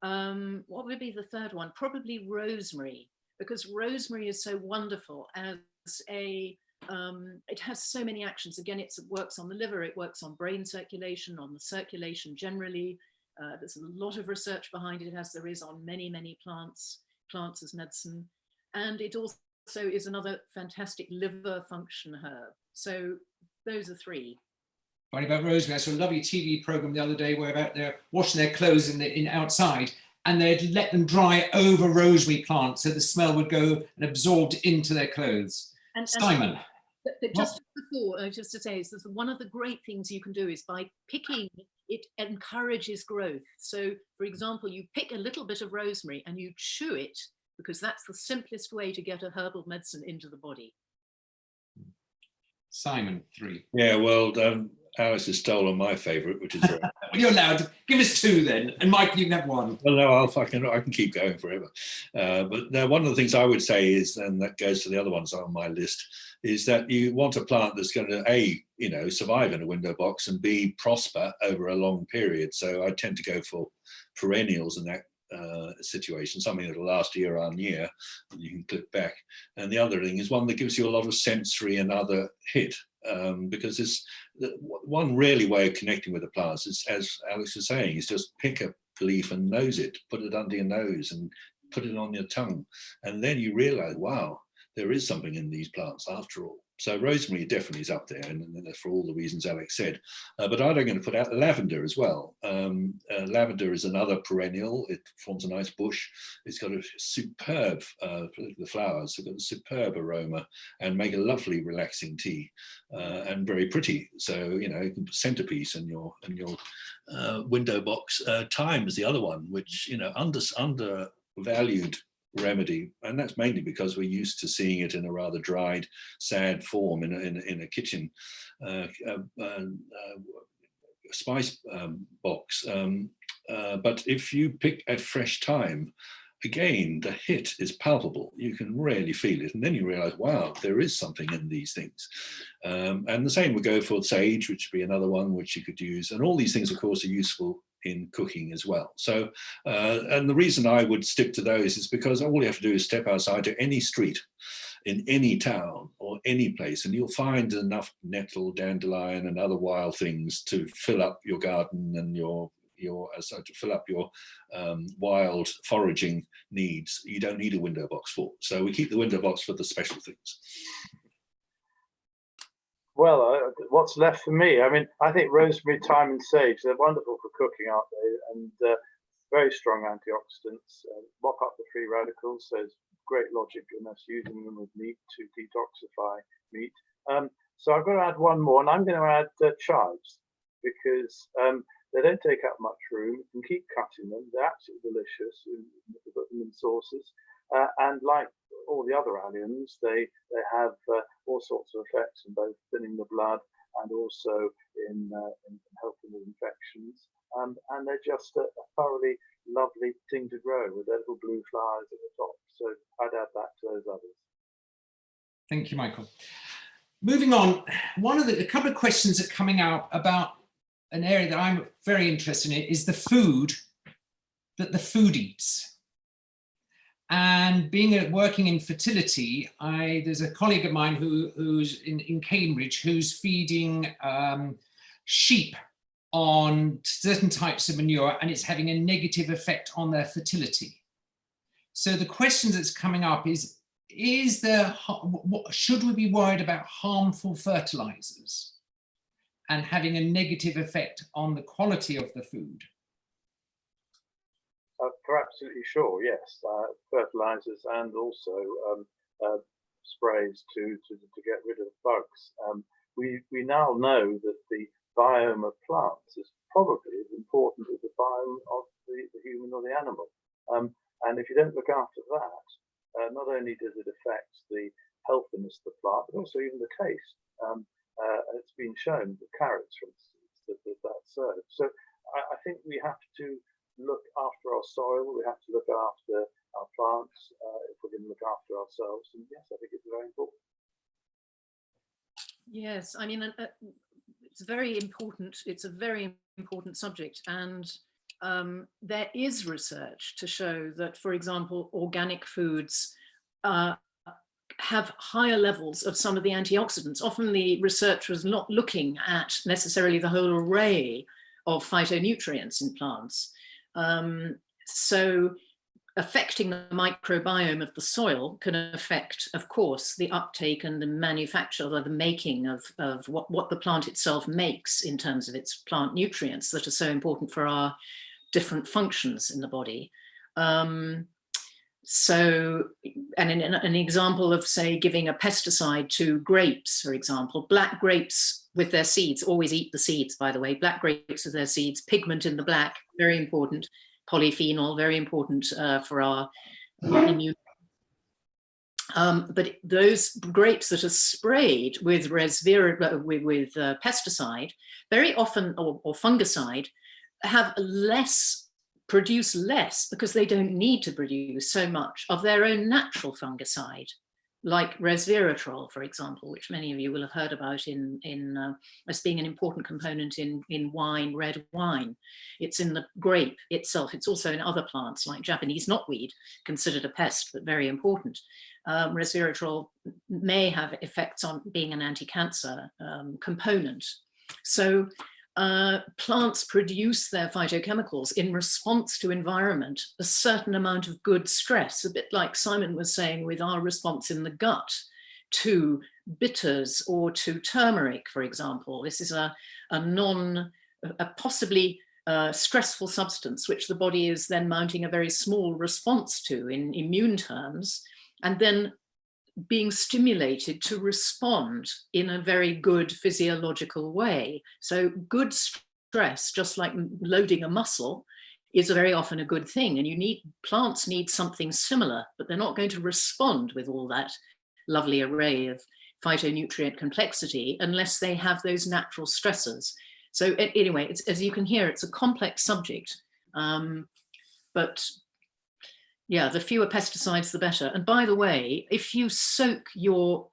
What would be the third one? Probably rosemary, because rosemary is so wonderful as it has so many actions. Again, it works on the liver, it works on brain circulation, on the circulation generally. There's a lot of research behind it, as there is on many, many plants as medicine. And it also is another fantastic liver function herb. So those are 3. Funny about rosemary, I saw a lovely TV program the other day where they're washing their clothes in outside, and they'd let them dry over rosemary plants so the smell would go and absorbed into their clothes. And Simon. Just before, just to say, is that one of the great things you can do is by picking, it encourages growth. So, for example, you pick a little bit of rosemary and you chew it, because that's the simplest way to get a herbal medicine into the body. Simon, 3. Yeah, well, Alice has stolen my favourite, which is... You're allowed to give us 2 then, and Michael, you can have 1. Well, no, I can keep going forever. But no, one of the things I would say is, and that goes to the other ones on my list, is that you want a plant that's going to A, survive in a window box, and B, prosper over a long period. So I tend to go for perennials in that situation, something that'll last year on year, and you can click back. And the other thing is one that gives you a lot of sensory and other hit, because it's one really way of connecting with the plants is, as Alex was saying, is just pick a leaf and nose it, put it under your nose and put it on your tongue, and then you realize, wow, there is something in these plants after all. So rosemary definitely is up there, and for all the reasons Alex said. But I'm going to put out lavender as well. Lavender is another perennial. It forms a nice bush. It's got a superb, the flowers have got a superb aroma and make a lovely relaxing tea, and very pretty. So, you can put centerpiece in your window box. Thyme is the other one, which, undervalued remedy, and that's mainly because we're used to seeing it in a rather dried, sad form in a kitchen spice box. But if you pick at fresh thyme, again, the hit is palpable. You can really feel it. And then you realize, wow, there is something in these things. And the same would go for sage, which would be another one which you could use. And all these things, of course, are useful in cooking as well. So, and the reason I would stick to those is because all you have to do is step outside to any street in any town or any place, and you'll find enough nettle, dandelion, and other wild things to fill up your garden and to fill up your wild foraging needs. You don't need a window box for. So we keep the window box for the special things. Well, what's left for me? I mean, I think rosemary, thyme, and sage, they're wonderful for cooking, aren't they? And very strong antioxidants, mop up the free radicals. So there's great logic in us using them with meat to detoxify meat. So I've got to add one more, and I'm going to add chives, because they don't take up much room. You can keep cutting them. They're absolutely delicious. You put them in sauces. And like all the other alliums, they have all sorts of effects in both thinning the blood and also in helping with infections. And they're just a thoroughly lovely thing to grow with their little blue flowers at the top. So I'd add that to those others. Thank you, Michael. Moving on, a couple of questions are coming out about an area that I'm very interested in is the food that the food eats. And working in fertility, there's a colleague of mine who's in Cambridge who's feeding sheep on certain types of manure, and it's having a negative effect on their fertility. So the question that's coming up is should we be worried about harmful fertilizers and having a negative effect on the quality of the food? For absolutely sure, yes. Fertilizers and also sprays to get rid of bugs. We now know that the biome of plants is probably as important as the biome of the human or the animal. And if you don't look after that, not only does it affect the healthiness of the plant, but also even the taste. It's been shown that carrots, for instance, that serves. So I think we have to look after our soil, we have to look after our plants if we're going to look after ourselves. And yes, I think it's very important. Yes, I mean, it's very important. It's a very important subject. And there is research to show that, for example, organic foods have higher levels of some of the antioxidants. Often the research was not looking at necessarily the whole array of phytonutrients in plants. So affecting the microbiome of the soil can affect, of course, the uptake and the manufacture or the making of what the plant itself makes in terms of its plant nutrients that are so important for our different functions in the body. So, and an example of, say, giving a pesticide to grapes, for example, black grapes with their seeds, always eat the seeds, by the way, black grapes with their seeds, pigment in the black, very important, polyphenol, very important for our immune. But those grapes that are sprayed with pesticide, very often, or fungicide, have produce less because they don't need to produce so much of their own natural fungicide, like resveratrol, for example, which many of you will have heard about as being an important component in wine, red wine. It's in the grape itself. It's also in other plants like Japanese knotweed, considered a pest, but very important. Resveratrol may have effects on being an anti-cancer component. So plants produce their phytochemicals in response to environment, a certain amount of good stress, a bit like Simon was saying with our response in the gut to bitters or to turmeric, for example. This is a possibly stressful substance which the body is then mounting a very small response to in immune terms, and then being stimulated to respond in a very good physiological way. So good stress, just like loading a muscle, is very often a good thing. And plants need something similar, but they're not going to respond with all that lovely array of phytonutrient complexity unless they have those natural stressors. So anyway, as you can hear, it's a complex subject, but yeah, the fewer pesticides, the better. And by the way, if you soak your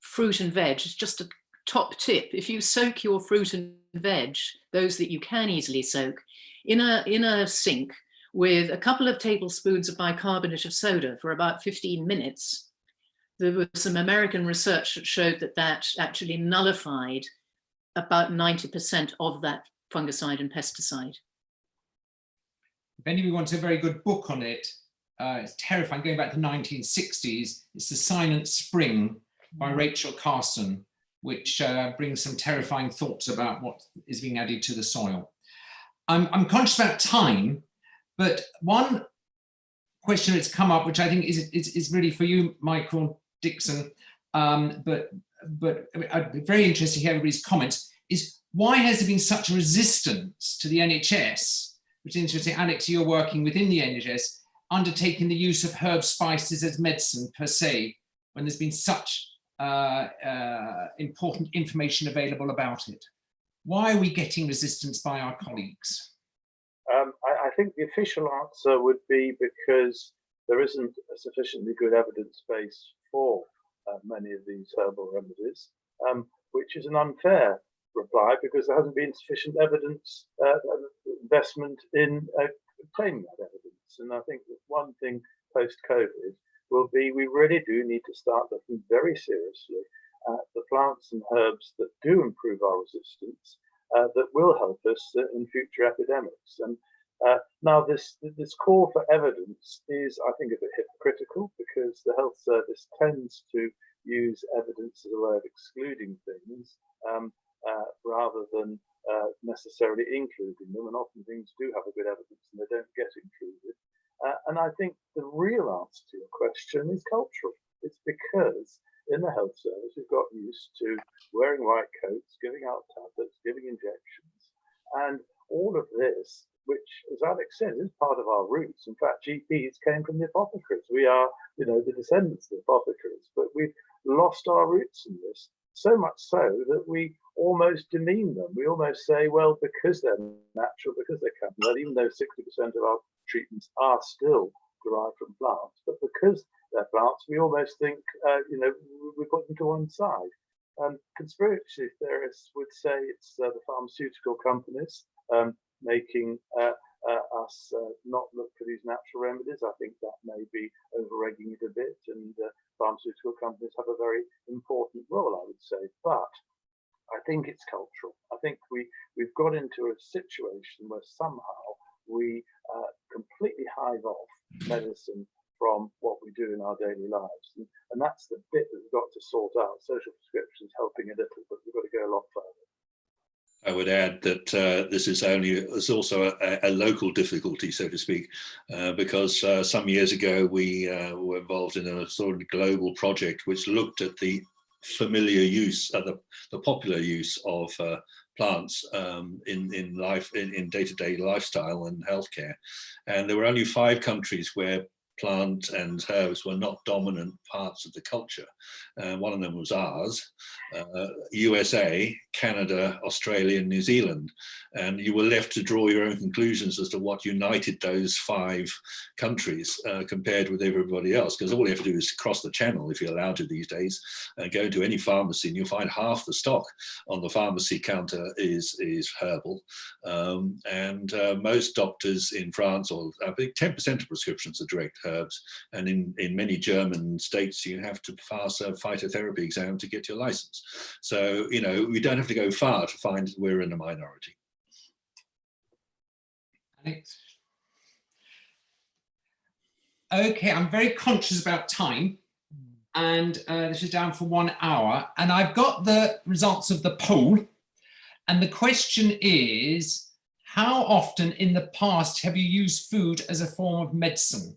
fruit and veg, it's just a top tip, if you soak your fruit and veg, those that you can easily soak, in a sink with a couple of tablespoons of bicarbonate of soda for about 15 minutes, there was some American research that showed that actually nullified about 90% of that fungicide and pesticide. If anybody wants a very good book on it, it's terrifying, going back to the 1960s, it's The Silent Spring by Rachel Carson, which brings some terrifying thoughts about what is being added to the soil. I'm conscious about time, but one question that's come up, which I think is really for you, Michael Dixon, but I'd be very interested to hear everybody's comments, is why has there been such a resistance to the NHS, which is interesting, Alex, you're working within the NHS, undertaking the use of herb spices as medicine per se, when there's been such important information available about it? Why are we getting resistance by our colleagues? I think the official answer would be because there isn't a sufficiently good evidence base for many of these herbal remedies, which is an unfair reply because there hasn't been sufficient evidence investment in obtaining that evidence. And I think that one thing post-COVID will be we really do need to start looking very seriously at the plants and herbs that do improve our resistance, that will help us in future epidemics. And now this call for evidence is, I think, a bit hypocritical because the health service tends to use evidence as a way of excluding things rather than necessarily including them. And often things do have a good evidence and they don't get included. And I think the real answer to your question is cultural. It's because in the health service, we've got used to wearing white coats, giving out tablets, giving injections, and all of this, which, as Alex said, is part of our roots. In fact, GPs came from the apothecaries. We are, the descendants of the apothecaries, but we've lost our roots in this, so much so that we almost demean them. We almost say, well, because they're natural, because they're coming, even though 60% of our treatments are still derived from plants, but because they're plants, we almost think, we put them to one side. Conspiracy theorists would say it's the pharmaceutical companies making us not look for these natural remedies. I think that may be over-egging it a bit, and pharmaceutical companies have a very important role, I would say. But I think it's cultural. I think we've got into a situation where somehow we completely hive off medicine from what we do in our daily lives. And that's the bit that we've got to sort out. Social prescriptions helping a little, but we've got to go a lot further. I would add that this is also a local difficulty, so to speak, because some years ago we were involved in a sort of global project which looked at the familiar use, the popular use of plants in day-to-day lifestyle and healthcare, and there were only 5 countries where plant and herbs were not dominant parts of the culture. One of them was ours, USA, Canada, Australia, and New Zealand. And you were left to draw your own conclusions as to what united those 5 countries compared with everybody else, because all you have to do is cross the channel, if you're allowed to these days, and go to any pharmacy and you'll find half the stock on the pharmacy counter is herbal. And most doctors in France, or I think 10% of prescriptions are direct herbs, and in many German states you have to pass a phytotherapy exam to get your license. So we don't have to go far to find we're in a minority. Alex? Okay, I'm very conscious about time, and this is down for 1 hour, and I've got the results of the poll, and the question is, how often in the past have you used food as a form of medicine?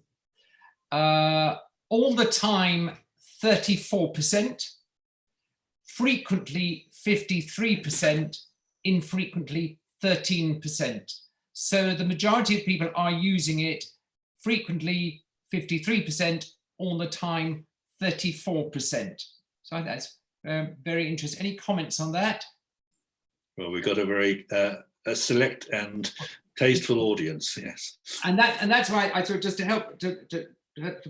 All the time, 34%, frequently 53%, infrequently 13%. So the majority of people are using it frequently, 53%, all the time, 34%. So that's very interesting. Any comments on that? Well, we've got a very a select and tasteful audience, yes. And that's why I thought, just to help, to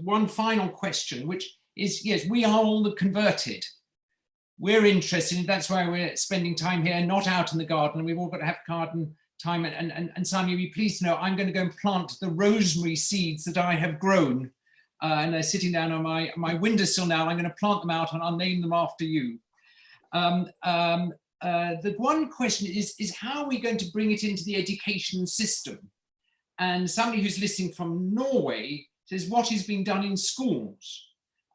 one final question, which is, yes, we are all the converted. We're interested in, that's why we're spending time here, not out in the garden. We've all got to have garden time. And Simon, you'll be pleased to know I'm going to go and plant the rosemary seeds that I have grown. And they're sitting down on my windowsill now. I'm going to plant them out and I'll name them after you. The one question is how are we going to bring it into the education system? And somebody who's listening from Norway says, what is being done in schools?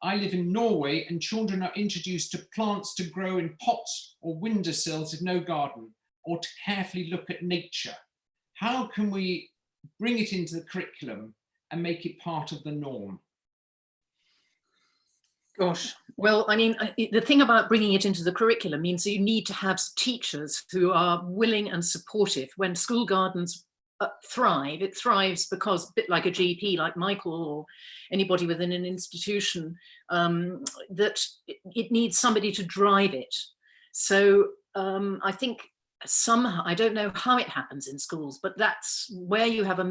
I live in Norway and children are introduced to plants to grow in pots or windowsills with no garden, or to carefully look at nature. How can we bring it into the curriculum and make it part of the norm? Gosh, well, I mean, the thing about bringing it into the curriculum means that you need to have teachers who are willing and supportive. When school gardens thrive, it thrives because, a bit like a GP, like Michael, or anybody within an institution, that it needs somebody to drive it. So I think somehow, I don't know how it happens in schools, but that's where you have a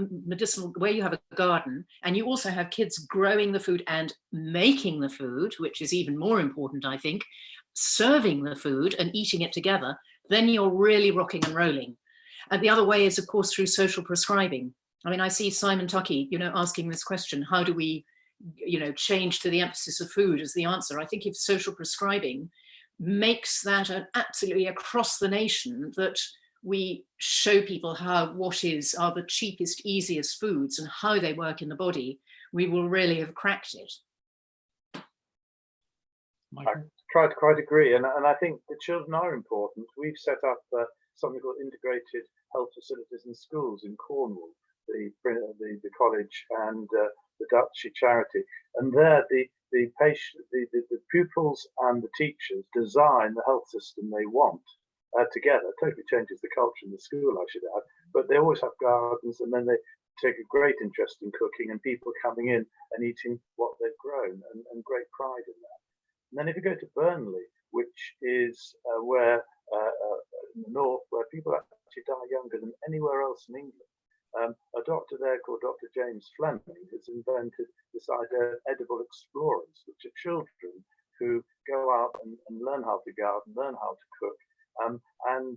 where you have a garden, and you also have kids growing the food and making the food, which is even more important, I think, serving the food and eating it together, then you're really rocking and rolling. And the other way is, of course, through social prescribing. I mean, I see Simon Tuckey, asking this question, how do we, change to the emphasis of food as the answer? I think if social prescribing makes that absolutely across the nation, that we show people what are the cheapest, easiest foods and how they work in the body, we will really have cracked it. I quite agree, and I think the children are important. We've set up something called integrated health facilities in schools in Cornwall, the college and the Dutch charity, and there the pupils and the teachers design the health system they want together. It totally changes the culture in the school, I should add, but they always have gardens, and then they take a great interest in cooking and people coming in and eating what they've grown, and great pride in that. And then if you go to Burnley, which is where in the north, where people actually die younger than anywhere else in England, a doctor there called Dr. James Fleming has invented this idea of edible explorers, which are children who go out and learn how to garden, learn how to cook, and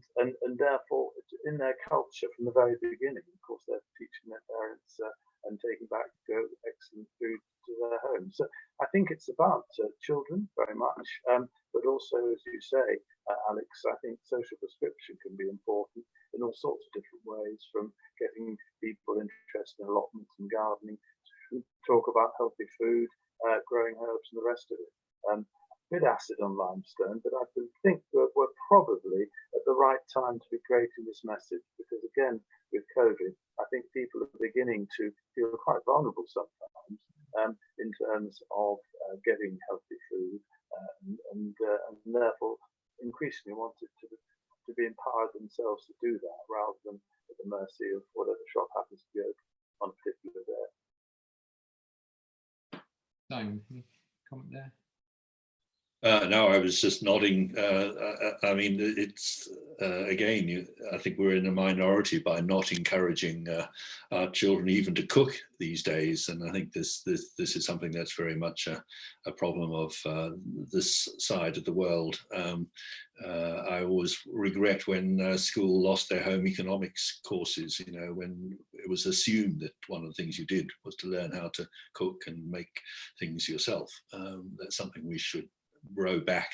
therefore in their culture from the very beginning. Of course, they're teaching their parents and taking back excellent food to their homes. So I think it's about children very much, but also, as you say, Alex, I think social prescription can be important in all sorts of different ways, from getting people interested in allotments and gardening, to talk about healthy food, growing herbs and the rest of it. Bit acid on limestone, but I think we're probably at the right time to be creating this message, because again, with COVID, I think people are beginning to feel quite vulnerable sometimes in terms of getting healthy food, and therefore increasingly want to be empowered themselves to do that, rather than at the mercy of whatever shop happens to be open on a particular day. Simon, any comment there? No, I was just nodding. I mean, it's again, I think we're in a minority by not encouraging our children even to cook these days, and I think this is something that's very much a problem of this side of the world. I always regret when school lost their home economics courses. When it was assumed that one of the things you did was to learn how to cook and make things yourself. That's something we should row back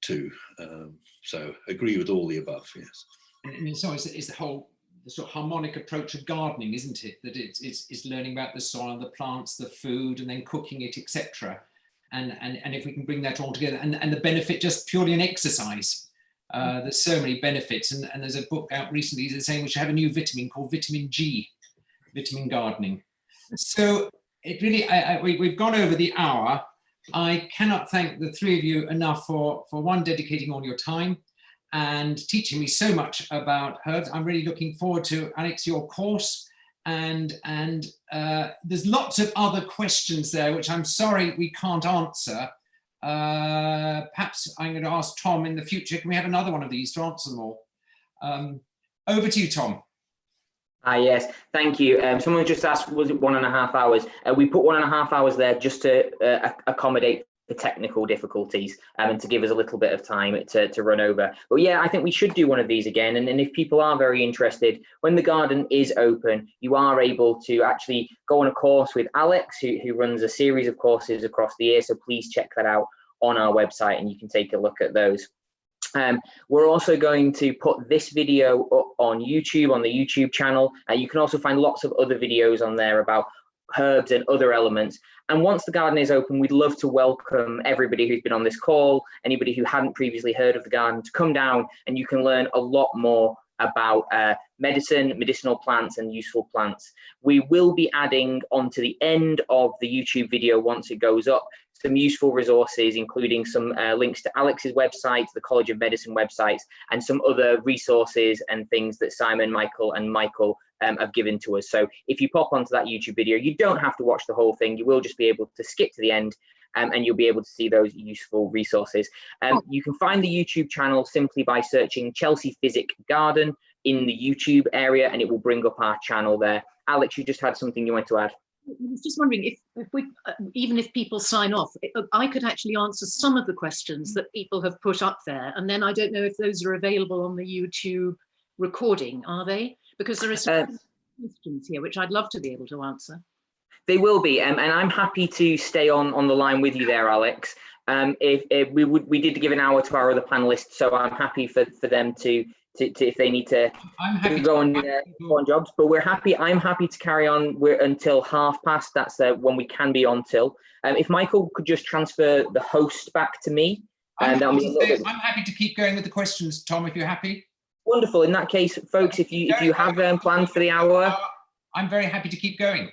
to. So agree with all the above, yes. And it's the whole sort of harmonic approach of gardening, isn't it? That it's learning about the soil, the plants, the food, and then cooking it, etc. And if we can bring that all together, and the benefit just purely in exercise. There's so many benefits, and there's a book out recently that's saying we should have a new vitamin called vitamin G, vitamin gardening. So it really, we've gone over the hour. I cannot thank the three of you enough for one, dedicating all your time, and teaching me so much about herbs. I'm really looking forward to, Alex, your course. And there's lots of other questions there, which I'm sorry we can't answer. Perhaps I'm going to ask Tom in the future, can we have another one of these to answer them all? Over to you, Tom. Yes, thank you. Someone just asked, was it 1.5 hours? We put 1.5 hours there just to accommodate the technical difficulties and to give us a little bit of time to run over. But yeah, I think we should do one of these again. And if people are very interested, when the garden is open, you are able to actually go on a course with Alex, who runs a series of courses across the year. So please check that out on our website and you can take a look at those. We're also going to put this video up on YouTube, on the YouTube channel. You can also find lots of other videos on there about herbs and other elements. And once the garden is open, we'd love to welcome everybody who's been on this call, anybody who hadn't previously heard of the garden, to come down and you can learn a lot more about medicine, medicinal plants and useful plants. We will be adding onto the end of the YouTube video, once it goes up, some useful resources, including some links to Alex's website, the College of Medicine websites, and some other resources and things that Simon, Michael have given to us. So if you pop onto that YouTube video, you don't have to watch the whole thing. You will just be able to skip to the end and you'll be able to see those useful resources. You can find the YouTube channel simply by searching Chelsea Physic Garden in the YouTube area and it will bring up our channel there. Alex, you just had something you want to add. I was just wondering if we, even if people sign off, I could actually answer some of the questions that people have put up there. And then I don't know if those are available on the YouTube recording, are they? Because there are some questions here, which I'd love to be able to answer. They will be, and I'm happy to stay on the line with you there, Alex. If we did give an hour to our other panelists, so I'm happy for them to if they need to go on jobs, but I'm happy to carry on. We're until past. That's when we can be on till. If Michael could just transfer the host back to me. I'm happy to keep going with the questions, Tom, if you're happy. Wonderful. In that case, folks, if you have planned for the hour, I'm very happy to keep going.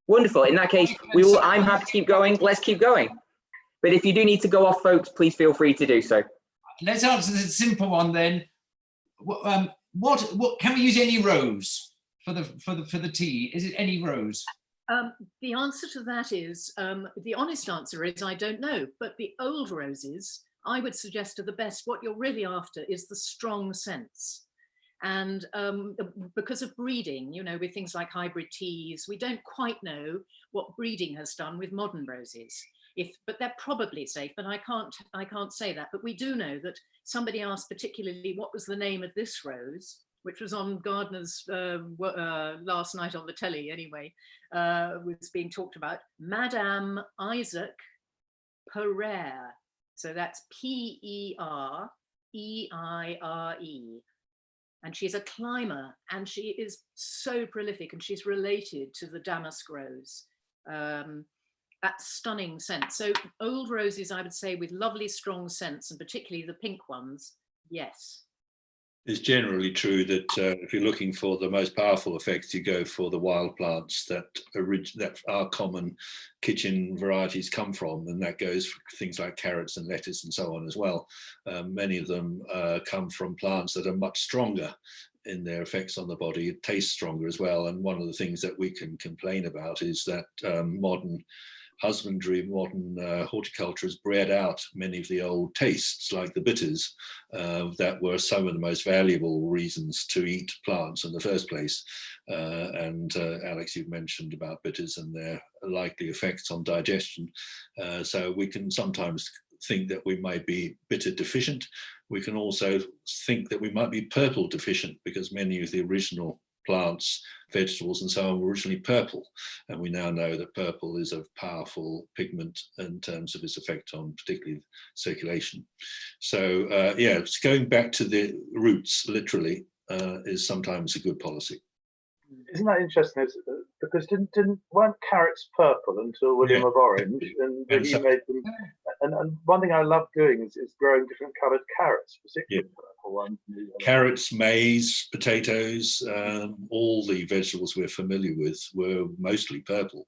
Wonderful. In that case, I'm happy to keep going. Let's keep going. But if you do need to go off, folks, please feel free to do so. Let's answer this simple one then. What can we use any rose for the tea? Is it any rose? The answer to that is the honest answer is I don't know. But the old roses, I would suggest, are the best. What you're really after is the strong scents. And because of breeding, you know, with things like hybrid teas, we don't quite know what breeding has done with modern roses. But they're probably safe, and I can't say that. But we do know that somebody asked particularly what was the name of this rose, which was on Gardener's last night on the telly anyway, was being talked about. Madame Isaac Pereire. So that's Pereire. And she's a climber, and she is so prolific, and she's related to the damask rose. That stunning scent. So old roses, I would say, with lovely strong scents, and particularly the pink ones, yes. It's generally true that if you're looking for the most powerful effects, you go for the wild plants that our common kitchen varieties come from, and that goes for things like carrots and lettuce and so on as well. Many of them come from plants that are much stronger in their effects on the body. It tastes stronger as well, and one of the things that we can complain about is that modern husbandry, modern horticulture has bred out many of the old tastes, like the bitters, that were some of the most valuable reasons to eat plants in the first place. And Alex, you've mentioned about bitters and their likely effects on digestion. So we can sometimes think that we might be bitter deficient. We can also think that we might be purple deficient, because many of the original plants, vegetables and so on were originally purple, and we now know that purple is a powerful pigment in terms of its effect on particularly circulation. So yeah, going back to the roots literally is sometimes a good policy. Isn't that interesting? Because weren't carrots purple until William of Orange, and he made them. And one thing I love doing is growing different coloured carrots, particularly purple ones. Carrots, maize, potatoes, all the vegetables we're familiar with were mostly purple.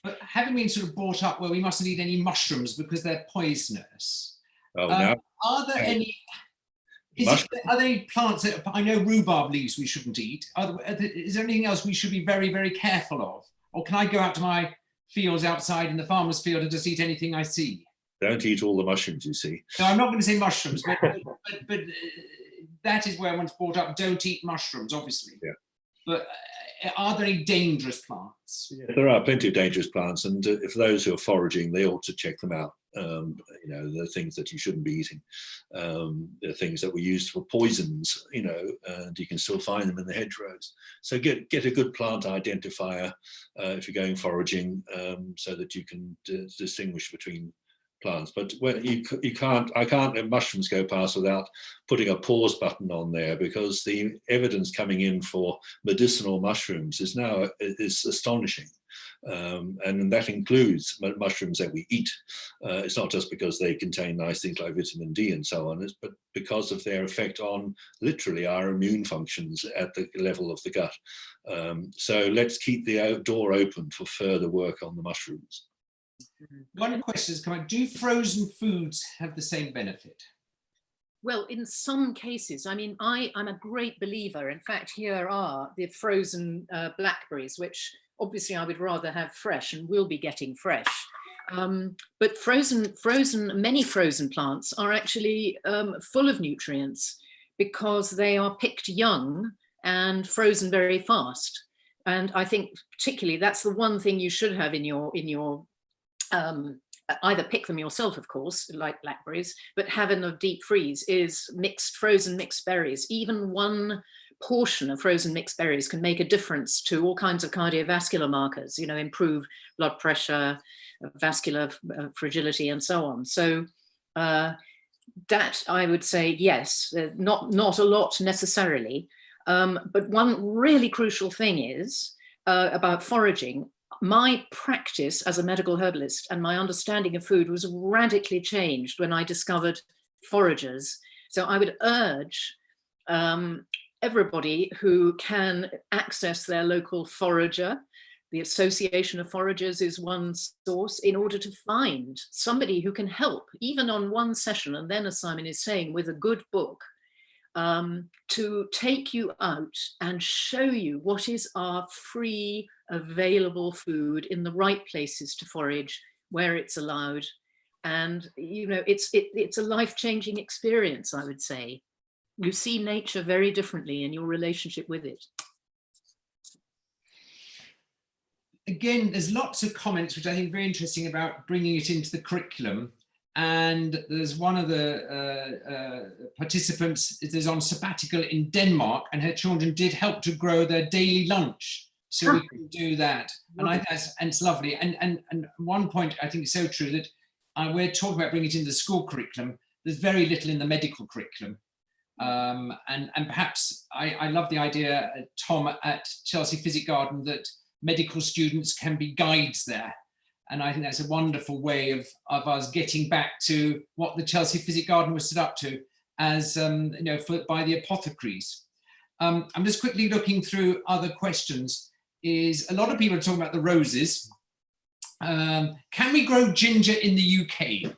But having been sort of brought up where we mustn't eat any mushrooms because they're poisonous, Oh, now are there any? Are there any plants that, I know rhubarb leaves we shouldn't eat. Is there anything else we should be very, very careful of? Or can I go out to my fields outside in the farmer's field and just eat anything I see? Don't eat all the mushrooms you see. No, I'm not going to say mushrooms, but that is where I once brought up, don't eat mushrooms, obviously. Yeah. But are there any dangerous plants? Yeah, there are plenty of dangerous plants, and for those who are foraging, they ought to check them out. You know, the things that you shouldn't be eating. They're things that were used for poisons, you know, and you can still find them in the hedgerows. So get a good plant identifier if you're going foraging, so that you can distinguish between plants. But when I can't let mushrooms go past without putting a pause button on there, because the evidence coming in for medicinal mushrooms is astonishing. And that includes mushrooms that we eat. It's not just because they contain nice things like vitamin D and so on, but because of their effect on literally our immune functions at the level of the gut. So let's keep the door open for further work on the mushrooms. One question is, do frozen foods have the same benefit? Well, in some cases, I mean, I'm a great believer. In fact, here are the frozen blackberries, which obviously I would rather have fresh and will be getting fresh. But many frozen plants are actually full of nutrients because they are picked young and frozen very fast. And I think particularly that's the one thing you should have in your either pick them yourself, of course, like blackberries, but have in a deep freeze is frozen mixed berries. Even one portion of frozen mixed berries can make a difference to all kinds of cardiovascular markers, you know, improve blood pressure, vascular fragility, and so on. So that I would say, yes, not a lot necessarily. But one really crucial thing is about foraging. My practice as a medical herbalist and my understanding of food was radically changed when I discovered foragers. So I would urge everybody who can access their local forager. The Association of Foragers is one source, in order to find somebody who can help, even on one session, and then, as Simon is saying, with a good book, to take you out and show you what is our free available food in the right places to forage, where it's allowed. And, you know, it's a life-changing experience, I would say. You see nature very differently in your relationship with it. Again, there's lots of comments which I think are very interesting about bringing it into the curriculum. And there's one of the participants is on sabbatical in Denmark, and her children did help to grow their daily lunch. So we can do that. And I think it's lovely. And one point I think is so true, that we're talking about bringing it into the school curriculum. There's very little in the medical curriculum. And perhaps I love the idea, Tom, at Chelsea Physic Garden, that medical students can be guides there. And I think that's a wonderful way of us getting back to what the Chelsea Physic Garden was set up to, as you know, by the apothecaries. I'm just quickly looking through other questions. A lot of people are talking about the roses. Can we grow ginger in the UK?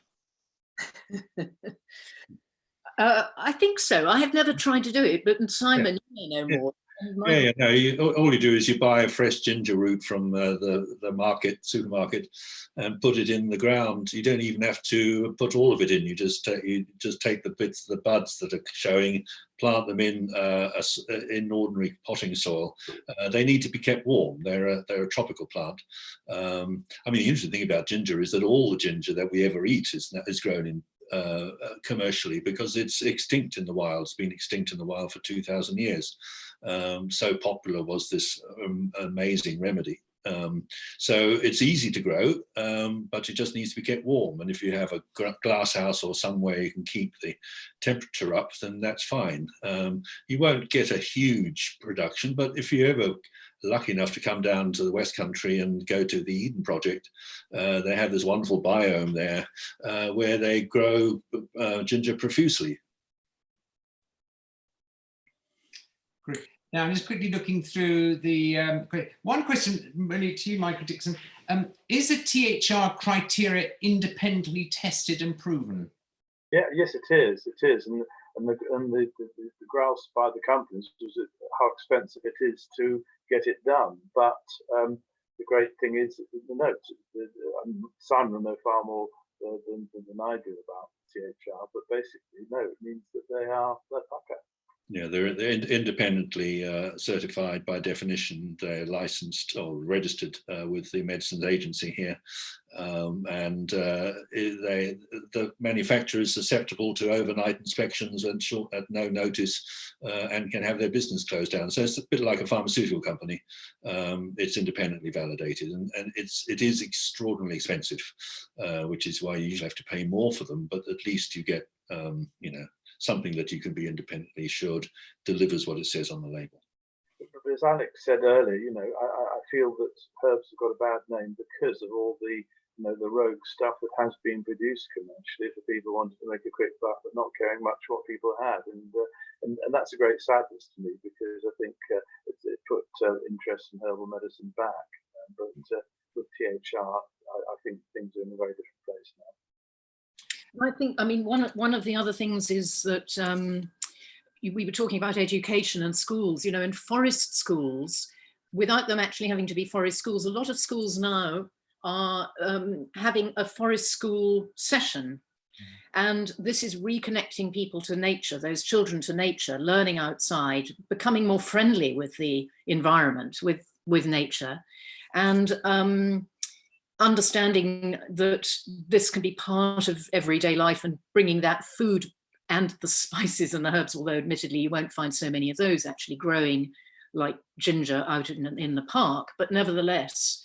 I think so. I have never tried to do it, but Simon, you may know more. Yeah, no. All you do is you buy a fresh ginger root from the supermarket, and put it in the ground. You don't even have to put all of it in. You just take the bits, the buds that are showing, plant them in ordinary potting soil. They need to be kept warm. They're a tropical plant. I mean, the interesting thing about ginger is that all the ginger that we ever eat is grown in commercially, because it's extinct in the wild. It's been extinct in the wild for 2,000 years. So popular was this amazing remedy. So it's easy to grow, but it just needs to be kept warm. And if you have a glass house or somewhere you can keep the temperature up, then that's fine. You won't get a huge production, but if you're ever lucky enough to come down to the West Country and go to the Eden Project, they have this wonderful biome there where they grow ginger profusely. Great. Now I'm just quickly looking through the one question really to you, Michael Dixon. Is the THR criteria independently tested and proven? Yeah, yes, it is. It is, and the grasp by the companies was how expensive it is to get it done. But the great thing is the notes. Simon will know far more than I do about THR, but basically, no, it means that they're pucker. Yeah, they're independently certified by definition. They're licensed or registered with the Medicines Agency here, and the manufacturer is susceptible to overnight inspections and at no notice, and can have their business closed down. So it's a bit like a pharmaceutical company. It's independently validated, and it is extraordinarily expensive, which is why you usually have to pay more for them. But at least you get something that you can be independently assured delivers what it says on the label. As Alex said earlier, I feel that herbs have got a bad name because of all the rogue stuff that has been produced commercially for people wanting to make a quick buck but not caring much what people had, and that's a great sadness to me, because I think it put interest in herbal medicine back. But with THR, I think things are in a very different place now. I mean, one of the other things is that we were talking about education and schools, in forest schools, without them actually having to be forest schools. A lot of schools now are having a forest school session. And this is reconnecting people to nature, those children to nature, learning outside, becoming more friendly with the environment, with nature. And understanding that this can be part of everyday life, and bringing that food and the spices and the herbs, although admittedly you won't find so many of those actually growing like ginger out in the park, but nevertheless,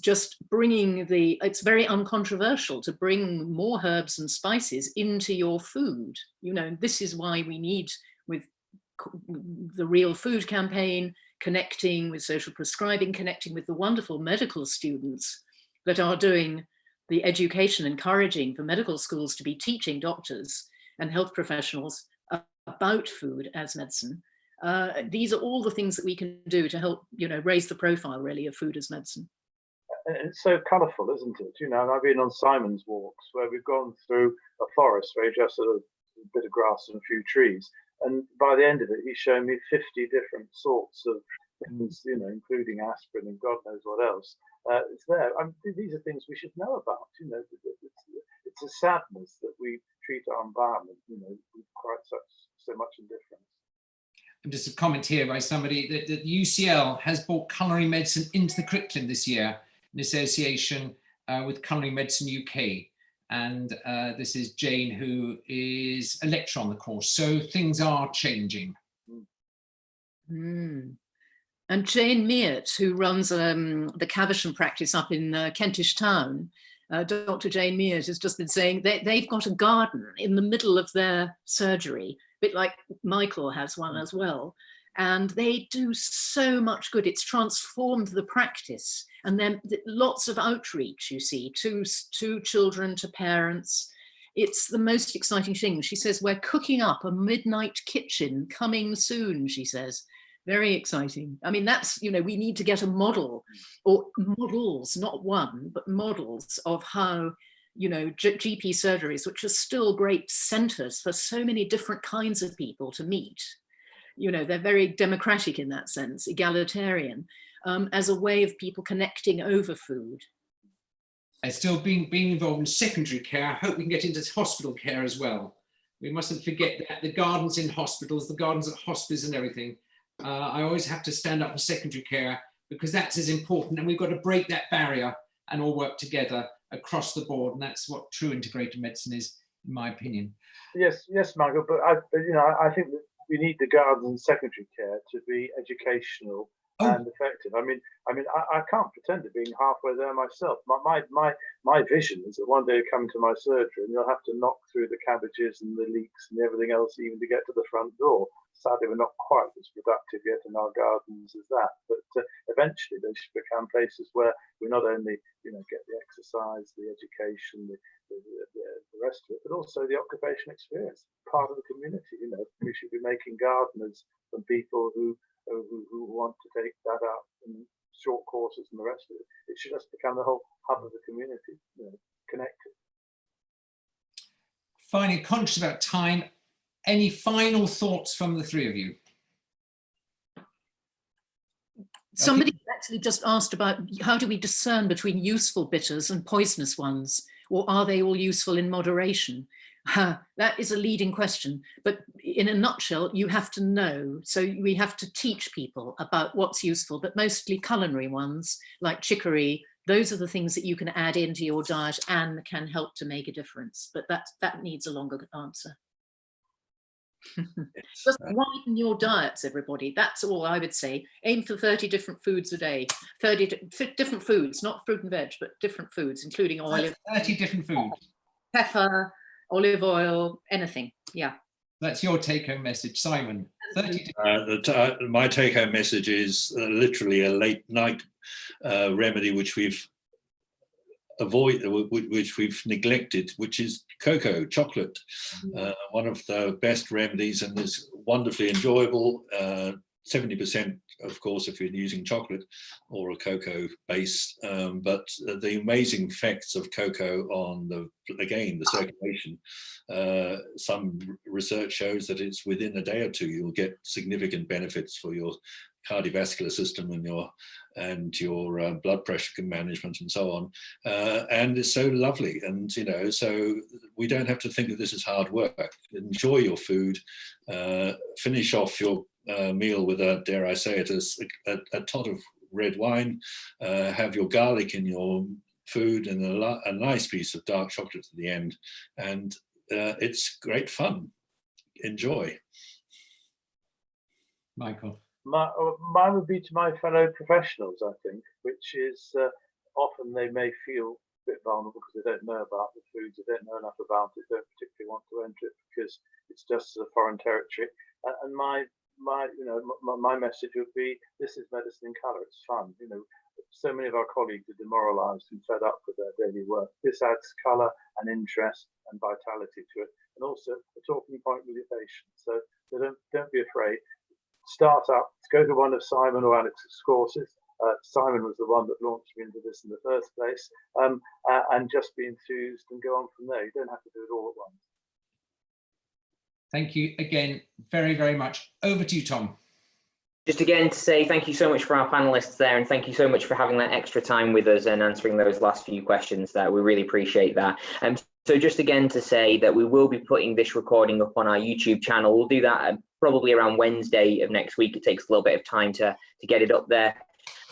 just bringing it's very uncontroversial to bring more herbs and spices into your food. This is why we need, with the Real Food campaign, connecting with social prescribing, connecting with the wonderful medical students that are doing the education, encouraging for medical schools to be teaching doctors and health professionals about food as medicine. These are all the things that we can do to help, raise the profile really of food as medicine. And it's so colourful, isn't it? And I've been on Simon's walks where we've gone through a forest where he just a bit of grass and a few trees. And by the end of it, he's shown me 50 different sorts of things, including aspirin and God knows what else. It's there. These are things we should know about. It's a sadness that we treat our environment, with quite so much indifference. And just a comment here by somebody that UCL has brought culinary medicine into the curriculum this year in association with Culinary Medicine UK. And this is Jane, who is a lecturer on the course. So things are changing. Mm. And Jane Meert, who runs the Caversham practice up in Kentish Town, Dr. Jane Meert has just been saying they've got a garden in the middle of their surgery, a bit like Michael has one as well. And they do so much good. It's transformed the practice. And then lots of outreach, you see, to children, to parents. It's the most exciting thing. She says, we're cooking up a midnight kitchen coming soon, she says. Very exciting. I mean, that's, we need to get a model, or models, not one, but models of how, GP surgeries, which are still great centers for so many different kinds of people to meet. They're very democratic in that sense, egalitarian, as a way of people connecting over food. And still being involved in secondary care, I hope we can get into hospital care as well. We mustn't forget that the gardens in hospitals, the gardens at hospice and everything. I always have to stand up for secondary care, because that's as important, and we've got to break that barrier and all work together across the board, and that's what true integrated medicine is, in my opinion. Yes, Michael, but I think that we need the gardens and secondary care to be educational and effective. I mean, I can't pretend to being halfway there myself. My vision is that one day you come to my surgery and you'll have to knock through the cabbages and the leeks and everything else even to get to the front door. Sadly, we're not quite as productive yet in our gardens as that, but eventually they should become places where we not only get the exercise, the education, the rest of it, but also the occupational experience, part of the community. We should be making gardeners from people who want to take that out in short courses and the rest of it. It should just become the whole hub of the community, connected. Finally, conscious about time, Any final thoughts from the three of you? Somebody actually just asked about how do we discern between useful bitters and poisonous ones, or are they all useful in moderation? That is a leading question, but in a nutshell, you have to know. So we have to teach people about what's useful, but mostly culinary ones like chicory. Those are the things that you can add into your diet and can help to make a difference. But that needs a longer answer. Just widen your diets, everybody. That's all I would say. Aim for 30 different foods a day. 30 different foods, not fruit and veg, but different foods, including olive. 30 different foods. Pepper, olive oil, anything. Yeah. That's your take-home message, Simon. 30 my take-home message is literally a late night remedy which we've neglected, which is cocoa, chocolate. One of the best remedies, and is wonderfully enjoyable. 70%, of course, if you're using chocolate or a cocoa base, but the amazing effects of cocoa on the circulation. Some research shows that it's within a day or two you'll get significant benefits for your cardiovascular system and your blood pressure management and so on, and it's so lovely. And so we don't have to think of this as hard work. Enjoy your food, finish off your meal with dare I say it, a tot of red wine, have your garlic in your food and a nice piece of dark chocolate at the end, and it's great fun. Enjoy. Michael. Mine would be to my fellow professionals, I think, which is often they may feel a bit vulnerable because they don't know about the foods, they don't know enough about it, don't particularly want to enter it because it's just a foreign territory. And my message would be, this is medicine in colour. It's fun. So many of our colleagues are demoralised and fed up with their daily work. This adds colour and interest and vitality to it, and also a talking point with your patients. So don't be afraid. Start up, go to one of Simon or Alex's courses. Simon was the one that launched me into this in the first place, and just be enthused and go on from there. You don't have to do it all at once. Thank you again very, very much. Over to you, Tom. Just again to say thank you so much for our panelists there, and thank you so much for having that extra time with us and answering those last few questions there. We really appreciate that. So just again to say that we will be putting this recording up on our YouTube channel. We'll do that probably around Wednesday of next week. It takes a little bit of time to get it up there.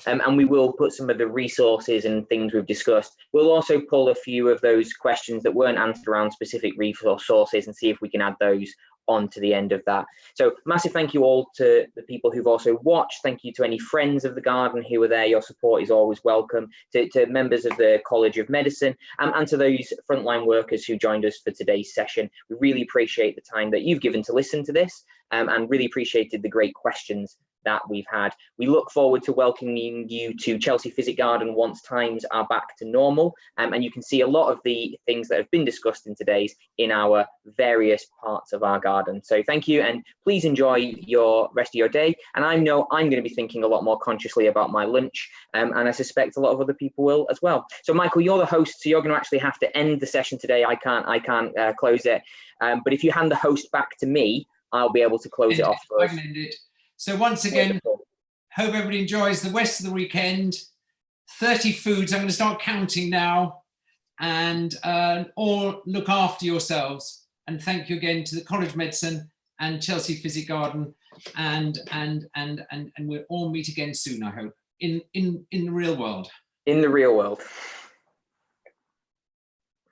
And we will put some of the resources and things we've discussed. We'll also pull a few of those questions that weren't answered around specific resources and see if we can add those on to the end of that. So massive thank you all to the people who've also watched. Thank you to any friends of the garden who are there. Your support is always welcome. To members of the College of Medicine, and to those frontline workers who joined us for today's session. We really appreciate the time that you've given to listen to this, and really appreciated the great questions that we've had. We look forward to welcoming you to Chelsea Physic Garden once times are back to normal, and you can see a lot of the things that have been discussed in today's in our various parts of our garden. So thank you, and please enjoy your rest of your day. And I know I'm going to be thinking a lot more consciously about my lunch, and I suspect a lot of other people will as well. So Michael, you're the host, so you're going to actually have to end the session today. I can't close it, but if you hand the host back to me, I'll be able to close it off for us. I can end it. So once again, hope everybody enjoys the rest of the weekend. 30 foods, I'm going to start counting now, and all look after yourselves. And thank you again to the College of Medicine and Chelsea Physic Garden, and we'll all meet again soon, I hope, in the real world. In the real world.